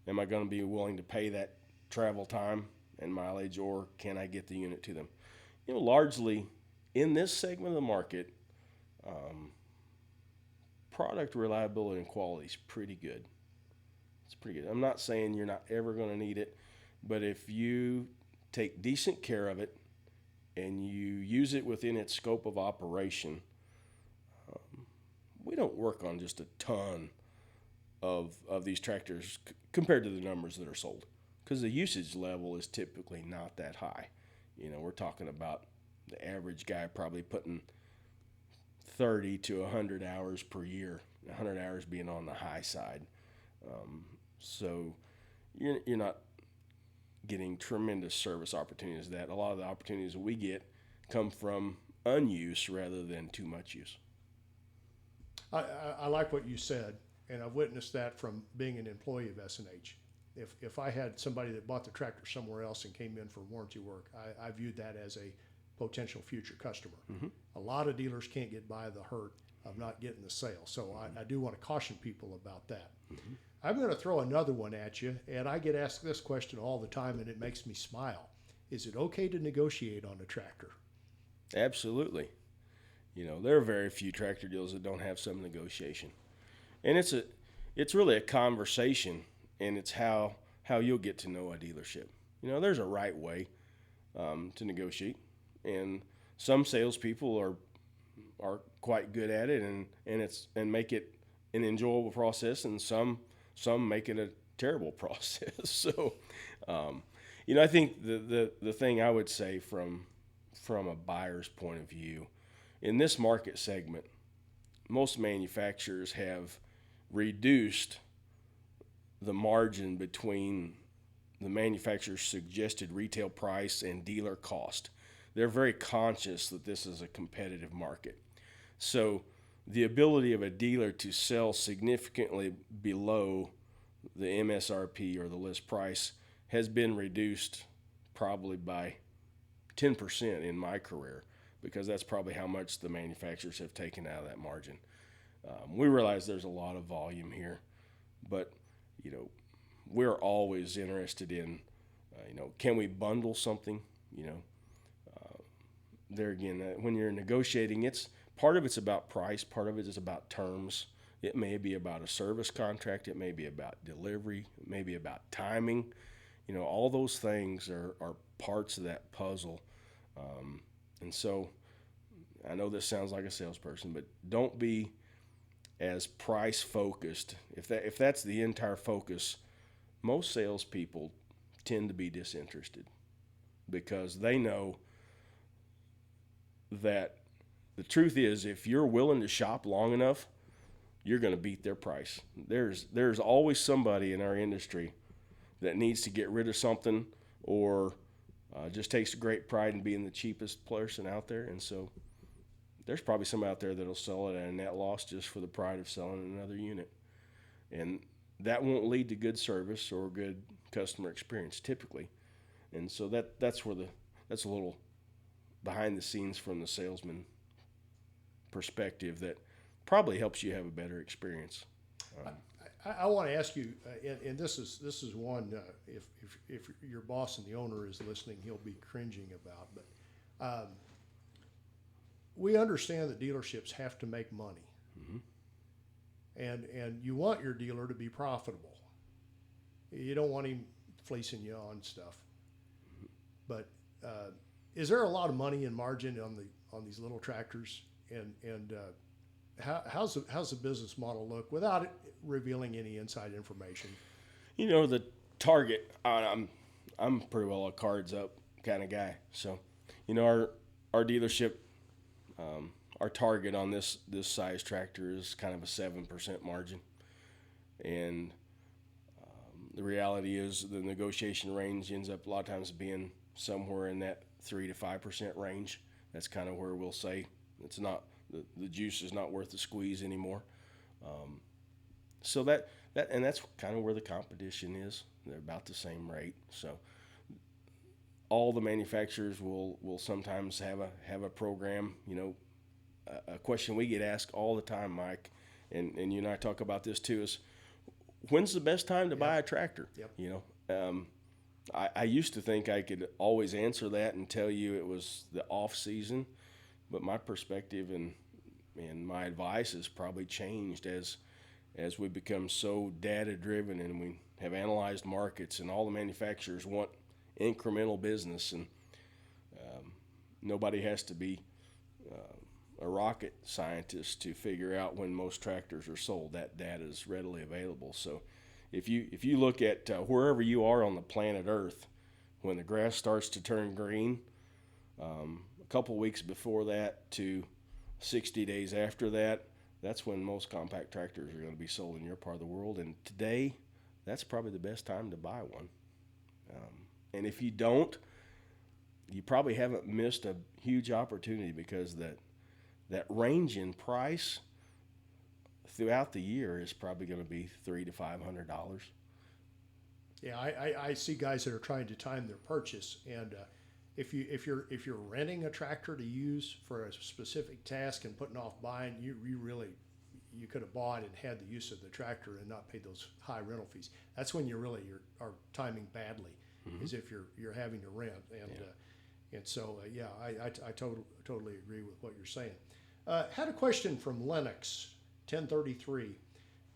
am I going to be willing to pay that travel time and mileage, or can I get the unit to them? You know, largely in this segment of the market, product reliability and quality is pretty good. It's pretty good. I'm not saying you're not ever going to need it, but if you take decent care of it and you use it within its scope of operation, we don't work on just a ton of these tractors compared to the numbers that are sold, because the usage level is typically not that high. You know, we're talking about the average guy probably putting 30 to 100 hours per year, 100 hours being on the high side. So you're not getting tremendous service opportunities. That a lot of the opportunities that we get come from unuse rather than too much use. I like what you said, and I've witnessed that from being an employee of S&H. If I had somebody that bought the tractor somewhere else and came in for warranty work, I viewed that as a potential future customer. Mm-hmm. A lot of dealers can't get by the hurt of not getting the sale, so I do want to caution people about that. Mm-hmm. I'm going to throw another one at you, and I get asked this question all the time, and it makes me smile. Is it okay to negotiate on a tractor? Absolutely. You know, there are very few tractor deals that don't have some negotiation, and it's really a conversation, and it's how you'll get to know a dealership. You know, there's a right way to negotiate, and some salespeople are quite good at it, and make it an enjoyable process, and some make it a terrible process. So, you know, I think the thing I would say from a buyer's point of view, in this market segment, most manufacturers have reduced the margin between the manufacturer's suggested retail price and dealer cost. They're very conscious that this is a competitive market. So the ability of a dealer to sell significantly below the MSRP or the list price has been reduced probably by 10% in my career, because that's probably how much the manufacturers have taken out of that margin. We realize there's a lot of volume here, but, you know, we're always interested in, you know, can we bundle something? You know, there again, when you're negotiating, part of it's about price, part of it is about terms. It may be about a service contract, it may be about delivery, it may be about timing. You know, all those things are parts of that puzzle. And so I know this sounds like a salesperson, but don't be as price focused. If that's the entire focus, most salespeople tend to be disinterested, because they know that the truth is, if you're willing to shop long enough, you're going to beat their price. There's always somebody in our industry that needs to get rid of something, or just takes great pride in being the cheapest person out there. And so there's probably some out there that'll sell it at a net loss just for the pride of selling another unit. And that won't lead to good service or good customer experience typically. And so that's a little behind the scenes from the salesman perspective that probably helps you have a better experience. I want to ask you, and this is one, if your boss and the owner is listening, he'll be cringing about, but we understand that dealerships have to make money. Mm-hmm. And you want your dealer to be profitable. You don't want him fleecing you on stuff. But is there a lot of money in margin on these little tractors? And how's the business model look without it revealing any inside information? You know, the target. I'm pretty well a cards up kind of guy. So, you know, our dealership, our target on this size tractor is kind of a 7% margin, and the reality is the negotiation range ends up a lot of times being somewhere in that 3 to 5% range. That's kind of where we'll say it's not the juice is not worth the squeeze anymore. So and that's kind of where the competition is. They're about the same rate. So all the manufacturers will sometimes have a program. You know, a question we get asked all the time, Mike, and you and I talk about this too, is when's the best time to buy a tractor? Yep. You know, I used to think I could always answer that and tell you it was the off season, but my perspective and my advice has probably changed as we become so data driven and we have analyzed markets, and all the manufacturers want incremental business, and nobody has to be a rocket scientist to figure out when most tractors are sold. That data is readily available. So if you look at wherever you are on the planet Earth, when the grass starts to turn green, a couple weeks before that to 60 days after that, that's when most compact tractors are going to be sold in your part of the world. And today, that's probably the best time to buy one. And if you don't, you probably haven't missed a huge opportunity, because that range in price throughout the year is probably going to be $300 to $500. Yeah, I see guys that are trying to time their purchase, and if you're renting a tractor to use for a specific task and putting off buying, you could have bought and had the use of the tractor and not paid those high rental fees. That's when you are timing badly, is if you're having to rent, and so I totally agree with what you're saying. Had a question from Lennox 1033.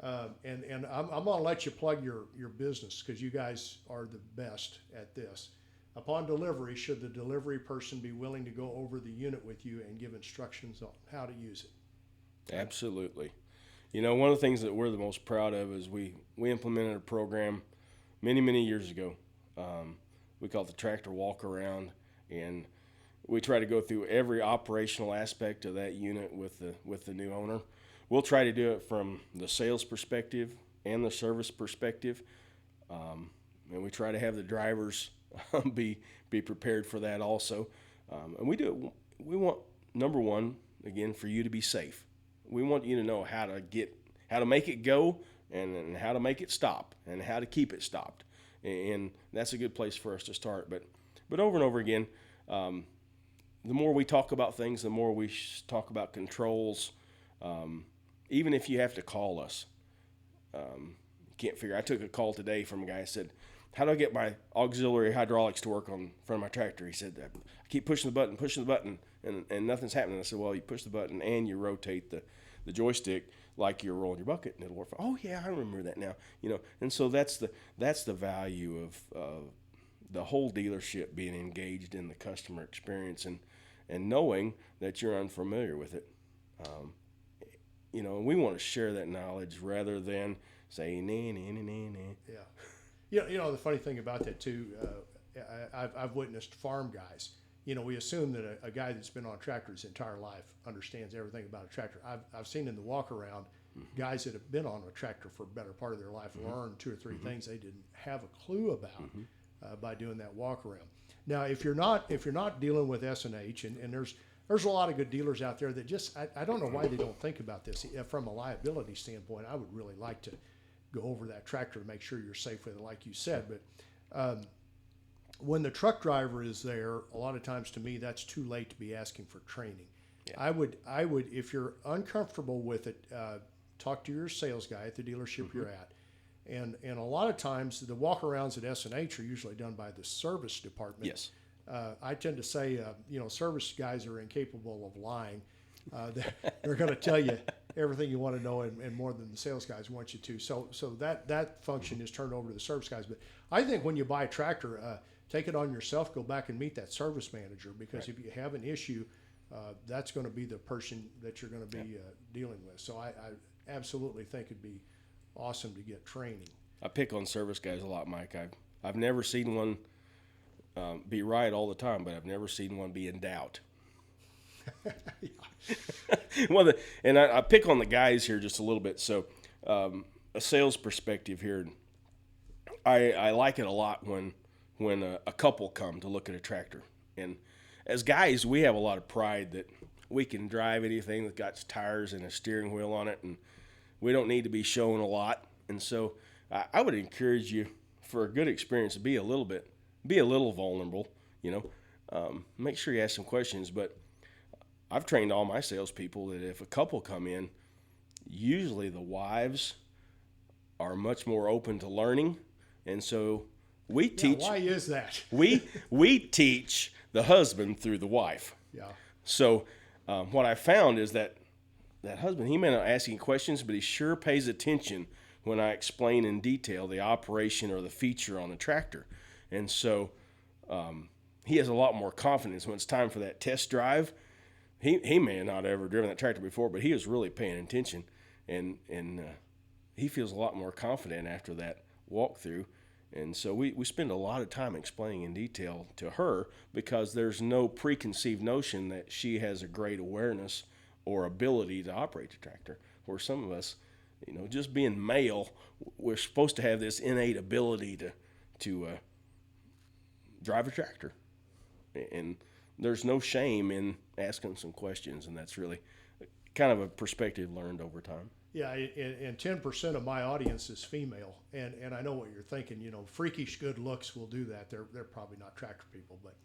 And I'm going to let you plug your business, because you guys are the best at this. Upon delivery, should the delivery person be willing to go over the unit with you and give instructions on how to use it? Absolutely. You know, one of the things that we're the most proud of is we implemented a program many years ago. We call it the tractor walk around, and we try to go through every operational aspect of that unit with the new owner. We'll try to do it from the sales perspective and the service perspective, and we try to have the drivers be prepared for that also. And we do it. We want, number one, again, for you to be safe. We want you to know how to make it go, and how to make it stop, and how to keep it stopped. And that's a good place for us to start. But over and over again, the more we talk about things, the more we talk about controls. Even if you have to call us, can't figure. I took a call today from a guy who said, "How do I get my auxiliary hydraulics to work on front of my tractor?" He said, "I keep pushing the button, and nothing's happening." I said, "Well, you push the button and you rotate the joystick like you're rolling your bucket, and it'll work." Oh yeah, I remember that now. You know, and so that's the value of the whole dealership being engaged in the customer experience, and knowing that you're unfamiliar with it. You know, we want to share that knowledge rather than say, nah. Yeah. You know, the funny thing about that too, I've witnessed farm guys. You know, we assume that a guy that's been on a tractor his entire life understands everything about a tractor. I've seen in the walk around guys that have been on a tractor for a better part of their life learn two or three things they didn't have a clue about by doing that walk around. Now, if you're not dealing with S&H, and there's a lot of good dealers out there that just, I don't know why they don't think about this. From a liability standpoint, I would really like to go over that tractor to make sure you're safe with it, like you said. But when the truck driver is there, a lot of times to me, that's too late to be asking for training. Yeah. I would, if you're uncomfortable with it, talk to your sales guy at the dealership you're at. And a lot of times the walk-arounds at S&H are usually done by the service department. Yes. I tend to say, service guys are incapable of lying. They're going to tell you everything you want to know, and more than the sales guys want you to. So that function is turned over to the service guys. But I think when you buy a tractor, take it on yourself. Go back and meet that service manager, because if you have an issue, that's going to be the person that you're going to be dealing with. So I absolutely think it'd be awesome to get training. I pick on service guys a lot, Mike. I've never seen one be right all the time, but I've never seen one be in doubt. Well, I pick on the guys here just a little bit. So, a sales perspective here, I like it a lot when a couple come to look at a tractor. And as guys, we have a lot of pride that we can drive anything that got tires and a steering wheel on it, and we don't need to be shown a lot. And so I would encourage you, for a good experience, to be a little vulnerable, make sure you ask some questions. But I've trained all my salespeople that if a couple come in, usually the wives are much more open to learning. And so we teach. Why is that? we teach the husband through the wife. Yeah. So what I found is that husband, he may not ask any questions, but he sure pays attention when I explain in detail the operation or the feature on the tractor. And so he has a lot more confidence when it's time for that test drive. He may not have ever driven that tractor before, but he was really paying attention, and he feels a lot more confident after that walkthrough. And so we spend a lot of time explaining in detail to her, because there's no preconceived notion that she has a great awareness or ability to operate the tractor. Where some of us, just being male, we're supposed to have this innate ability to drive a tractor. And there's no shame in asking some questions, and that's really kind of a perspective learned over time. Yeah, and 10% of my audience is female, and I know what you're thinking. Freakish good looks will do that. They're probably not tractor people, but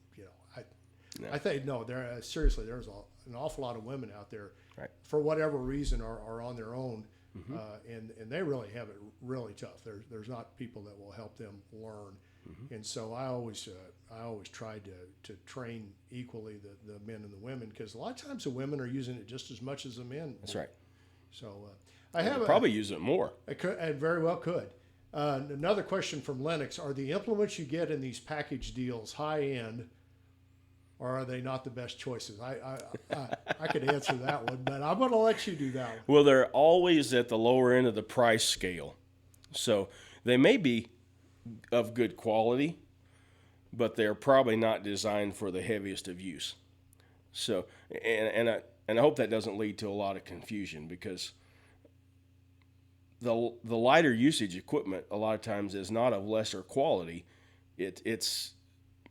I think no. Seriously, there's an awful lot of women out there, right, for whatever reason, are on their own, mm-hmm. And they really have it really tough. There's not people that will help them learn, mm-hmm. And so I always tried to train equally the men and the women, because a lot of times the women are using it just as much as the men. That's right. So I have probably use it more. I very well could. Another question from Lennox: are the implements you get in these package deals high end, or are they not the best choices? I could answer that one, but I'm going to let you do that one. Well, they're always at the lower end of the price scale, so they may be of good quality, but they're probably not designed for the heaviest of use. So, and I hope that doesn't lead to a lot of confusion, because the lighter usage equipment a lot of times is not of lesser quality. It's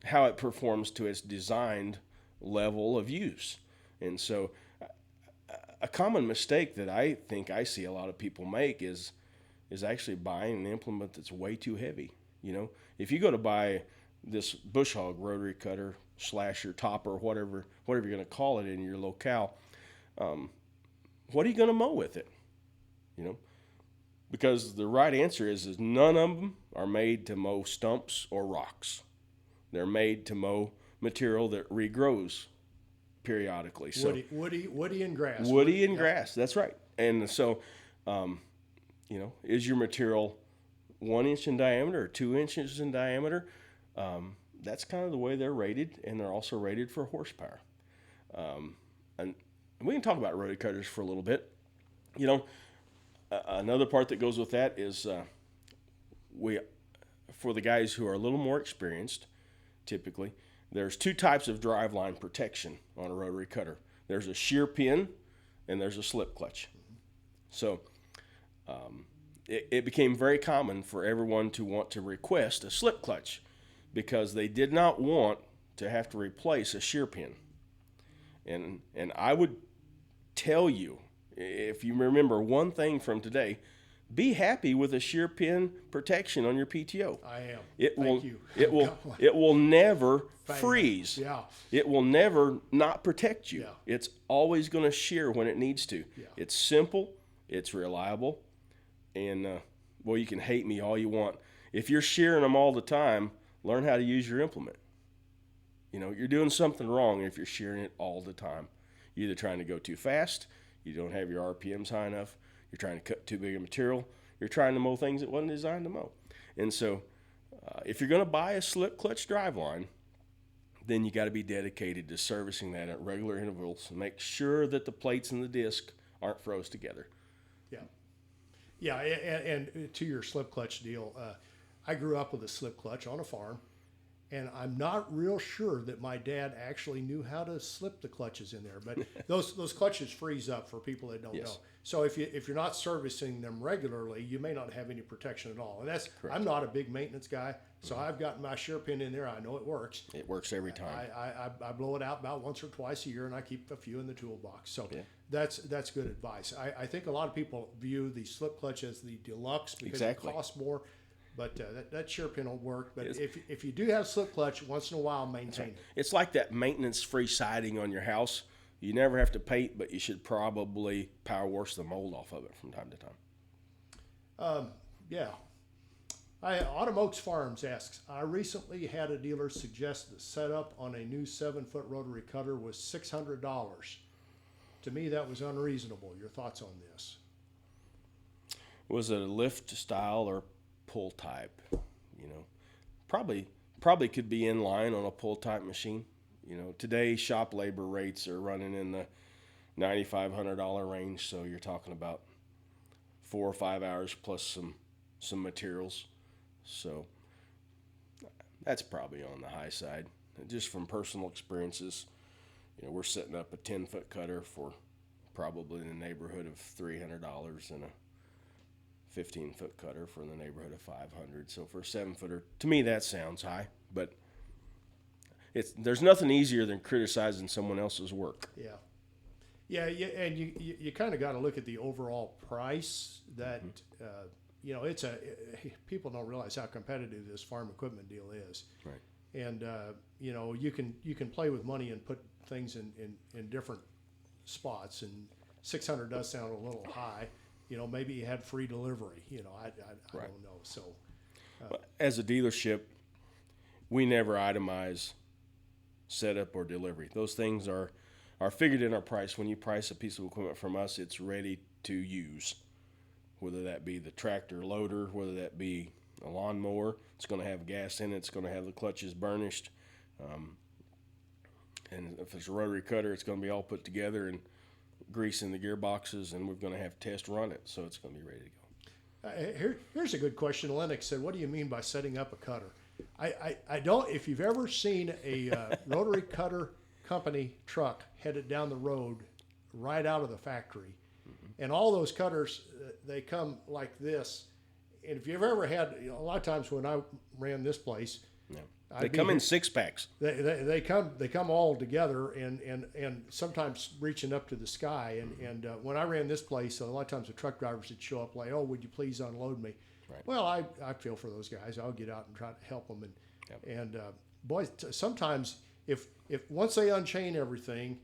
how it performs to its designed level of use. And so a common mistake that I think I see a lot of people make is actually buying an implement that's way too heavy. If you go to buy this bush hog rotary cutter, slasher, topper, whatever you're going to call it in your locale, what are you going to mow with it? Because the right answer is none of them are made to mow stumps or rocks. They're made to mow material that regrows periodically. So woody and grass. Woody and grass. That's right. And so, is your material 1 inch in diameter or 2 inches in diameter? That's kind of the way they're rated, and they're also rated for horsepower. And we can talk about rotary cutters for a little bit. Another part that goes with that is for the guys who are a little more experienced, typically, there's two types of driveline protection on a rotary cutter. There's a shear pin and there's a slip clutch. So it became very common for everyone to want to request a slip clutch, because they did not want to have to replace a shear pin. And I would tell you, if you remember one thing from today, be happy with a shear pin protection on your PTO. I am. Thank you. It will never freeze. Yeah. It will never not protect you. Yeah. It's always going to shear when it needs to. Yeah. It's simple. It's reliable. And, you can hate me all you want. If you're shearing them all the time, learn how to use your implement. You're doing something wrong if you're shearing it all the time. You're either trying to go too fast, you don't have your RPMs high enough, you're trying to cut too big a material, you're trying to mow things that wasn't designed to mow. And so if you're going to buy a slip clutch driveline, then you got to be dedicated to servicing that at regular intervals and make sure that the plates and the disc aren't froze together. Yeah. Yeah, and to your slip clutch deal, I grew up with a slip clutch on a farm, and I'm not real sure that my dad actually knew how to slip the clutches in there. But those clutches freeze up, for people that don't Yes. know. So if you're not servicing them regularly, you may not have any protection at all. And that's correct. I'm not a big maintenance guy. So I've got my shear pin in there. I know it works. It works every time. I blow it out about once or twice a year, and I keep a few in the toolbox. So Yeah. that's good advice. I think a lot of people view the slip clutch as the deluxe because Exactly. it costs more, but that shear pin will work. But if you do have slip clutch, once in a while, maintain it. It's like that maintenance-free siding on your house. You never have to paint, but you should probably power wash the mold off of it from time to time. Yeah. Autumn Oaks Farms asks, I recently had a dealer suggest the setup on a new 7-foot rotary cutter was $600. To me, that was unreasonable. Your thoughts on this? Was it a lift style or pull type? Probably could be in line on a pull type machine. Today shop labor rates are running in the $9,500 range, so you're talking about 4 or 5 hours plus some materials. So that's probably on the high side. Just from personal experiences, we're setting up a 10-foot cutter for probably in the neighborhood of $300 and a 15-foot cutter for in the neighborhood of $500. So for a 7-footer, to me that sounds high, but there's nothing easier than criticizing someone else's work. Yeah, and you kind of got to look at the overall price that people don't realize how competitive this farm equipment deal is. Right. And you can play with money and put things in different spots, and 600 does sound a little high. Maybe you had free delivery. I Right. don't know. So as a dealership, we never itemize setup or delivery. Those things are figured in our price. When you price a piece of equipment from us, it's ready to use. Whether that be the tractor loader, whether that be a lawnmower, it's going to have gas in it, it's going to have the clutches burnished. And if it's a rotary cutter, it's going to be all put together and grease in the gearboxes, and we're going to have test run it, so it's going to be ready to go. Here's a good question. Lennox said, what do you mean by setting up a cutter? I don't, if you've ever seen a rotary cutter company truck headed down the road right out of the factory, and all those cutters, they come like this. And if you've ever had, a lot of times when I ran this place, They come in 6-packs. They come all together and sometimes reaching up to the sky. And when I ran this place, a lot of times the truck drivers would show up like, oh, would you please unload me? Right. Well, I feel for those guys. I'll get out and try to help them. And boy, sometimes if once they unchain everything,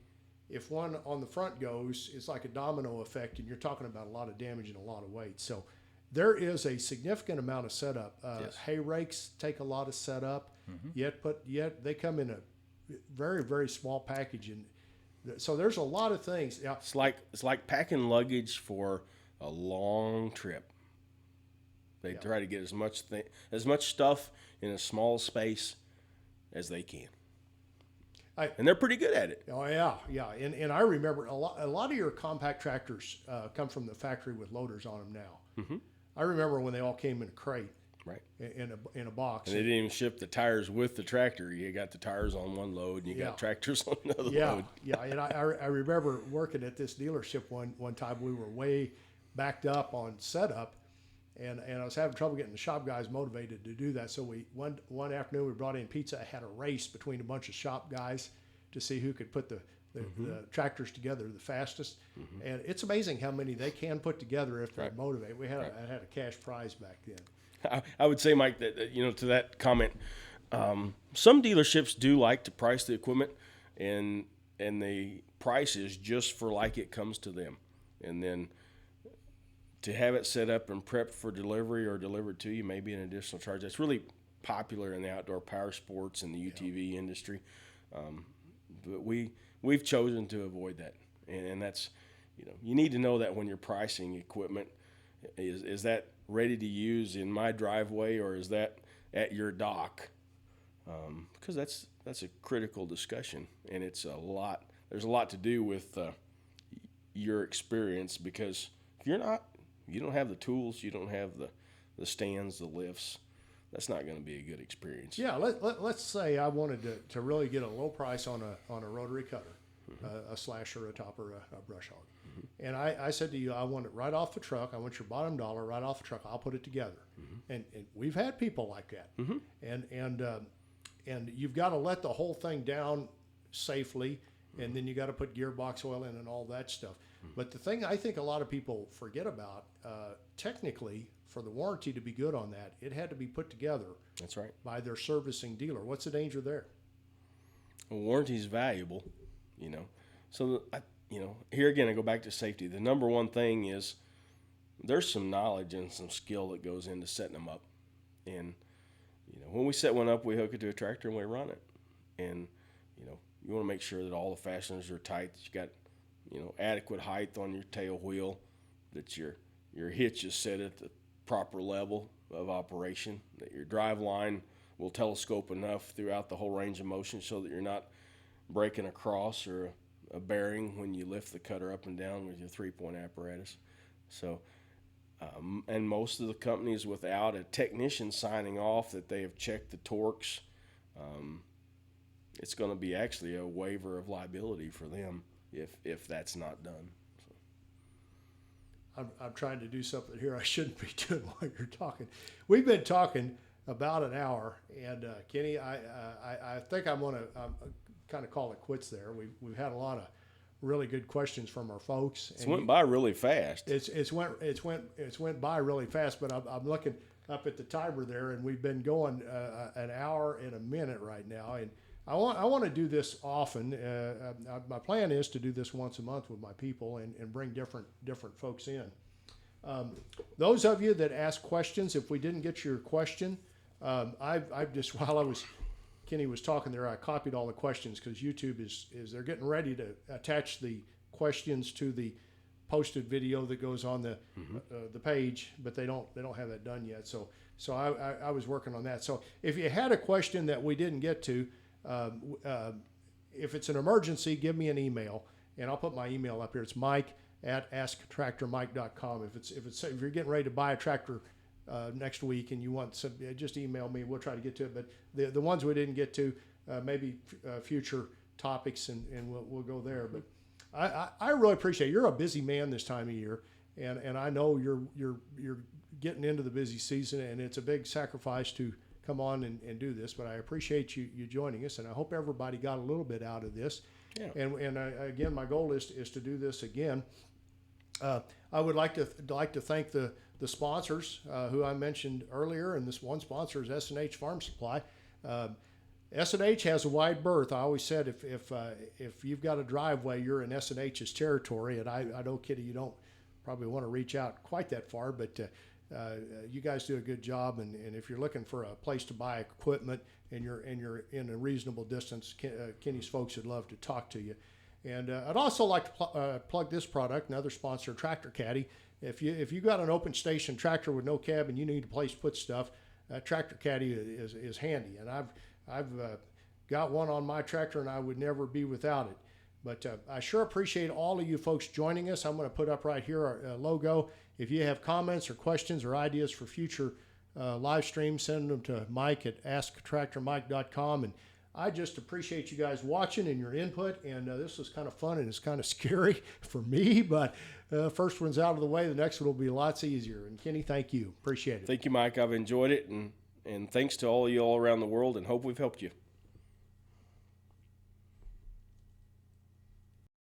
if one on the front goes, it's like a domino effect, and you're talking about a lot of damage and a lot of weight. So there is a significant amount of setup. Yes. Hay rakes take a lot of setup. Yet they come in a very, very small package, and so there's a lot of things. Yeah, It's like packing luggage for a long trip. They try to get as much stuff in a small space as they can. And they're pretty good at it. Oh yeah. And I remember a lot of your compact tractors come from the factory with loaders on them now. Mm-hmm. I remember when they all came in a crate, Right. in a box. And they didn't even ship the tires with the tractor. You got the tires on one load, and you got tractors on another load. Yeah. And I remember working at this dealership one time. We were way backed up on setup, and I was having trouble getting the shop guys motivated to do that. So one afternoon we brought in pizza. I had a race between a bunch of shop guys to see who could put the tractors together the fastest. And it's amazing how many they can put together if they're motivated. I had a cash prize back then. I would say, Mike, that to that comment, some dealerships do like to price the equipment, and the price is just for like it comes to them, and then to have it set up and prepped for delivery or delivered to you may be an additional charge. That's really popular in the outdoor power sports and the UTV industry, but we've chosen to avoid that, and that's you need to know that when you're pricing equipment, is that ready to use in my driveway, or is that at your dock? Because that's a critical discussion, and it's a lot. There's a lot to do with your experience, because if you don't have the tools, you don't have the stands, the lifts, that's not going to be a good experience. Yeah, let's say I wanted to really get a low price on a rotary cutter. a slasher, a topper, a brush hog. And I said to you, I want it right off the truck. I want your bottom dollar right off the truck. I'll put it together. And we've had people like that. And you've got to let the whole thing down safely, and then you got to put gearbox oil in and all that stuff. But the thing I think a lot of people forget about, technically, for the warranty to be good on that, it had to be put together. That's right. By their servicing dealer. What's the danger there? Well, warranty is valuable, So, here again, I go back to safety. The number one thing is there's some knowledge and some skill that goes into setting them up. And, when we set one up, we hook it to a tractor and we run it. And, you want to make sure that all the fasteners are tight, that you got, adequate height on your tail wheel, that your hitch is set at the proper level of operation, that your drive line will telescope enough throughout the whole range of motion so that you're not breaking a cross or a bearing when you lift the cutter up and down with your 3-point apparatus. So, and most of the companies, without a technician signing off that they have checked the torques, it's going to be actually a waiver of liability for them if that's not done. So. I'm trying to do something here I shouldn't be doing while you're talking. We've been talking about an hour, and Kenny, I think I'm going to kind of call it quits there. We've had a lot of really good questions from our folks. It's went by really fast. It's went by really fast, but I'm looking up at the timer there, and we've been going an hour and a minute right now, and I want to do this often. My plan is to do this once a month with my people and bring different folks in. Those of you that ask questions, if we didn't get your question, I've just, while Kenny was talking there, I copied all the questions because YouTube is they're getting ready to attach the questions to the posted video that goes on the page, but they don't have that done yet. So I was working on that. So if you had a question that we didn't get to, if it's an emergency, give me an email, and I'll put my email up here. It's mike@asktractormike.com. If you're getting ready to buy a tractor next week and you want some, just email me. We'll try to get to it. But the ones we didn't get to, maybe future topics, and we'll go there. But I really appreciate it. You're a busy man this time of year, and I know you're getting into the busy season, and it's a big sacrifice to come on and do this, but I appreciate you joining us, and I hope everybody got a little bit out of this. Yeah. And again, my goal is to do this again. I would like to thank the sponsors who I mentioned earlier, and this one sponsor is S&H Farm Supply. S&H has a wide berth. I always said if you've got a driveway, you're in S&H's territory, and I know, Kitty, you don't probably want to reach out quite that far, but you guys do a good job, and if you're looking for a place to buy equipment and you're in a reasonable distance, Kenny's folks would love to talk to you. And I'd also like to plug this product, another sponsor, Tractor Caddy. If you got an open station tractor with no cab and you need a place to put stuff, Tractor Caddy is handy. And I've got one on my tractor, and I would never be without it. But I sure appreciate all of you folks joining us. I'm going to put up right here our logo. If you have comments or questions or ideas for future live streams, send them to mike@asktractormike.com. And I just appreciate you guys watching and your input. And this was kind of fun, and it's kind of scary for me. But first one's out of the way. The next one will be lots easier. And Kenny, thank you. Appreciate it. Thank you, Mike. I've enjoyed it. And thanks to all of you all around the world, and hope we've helped you.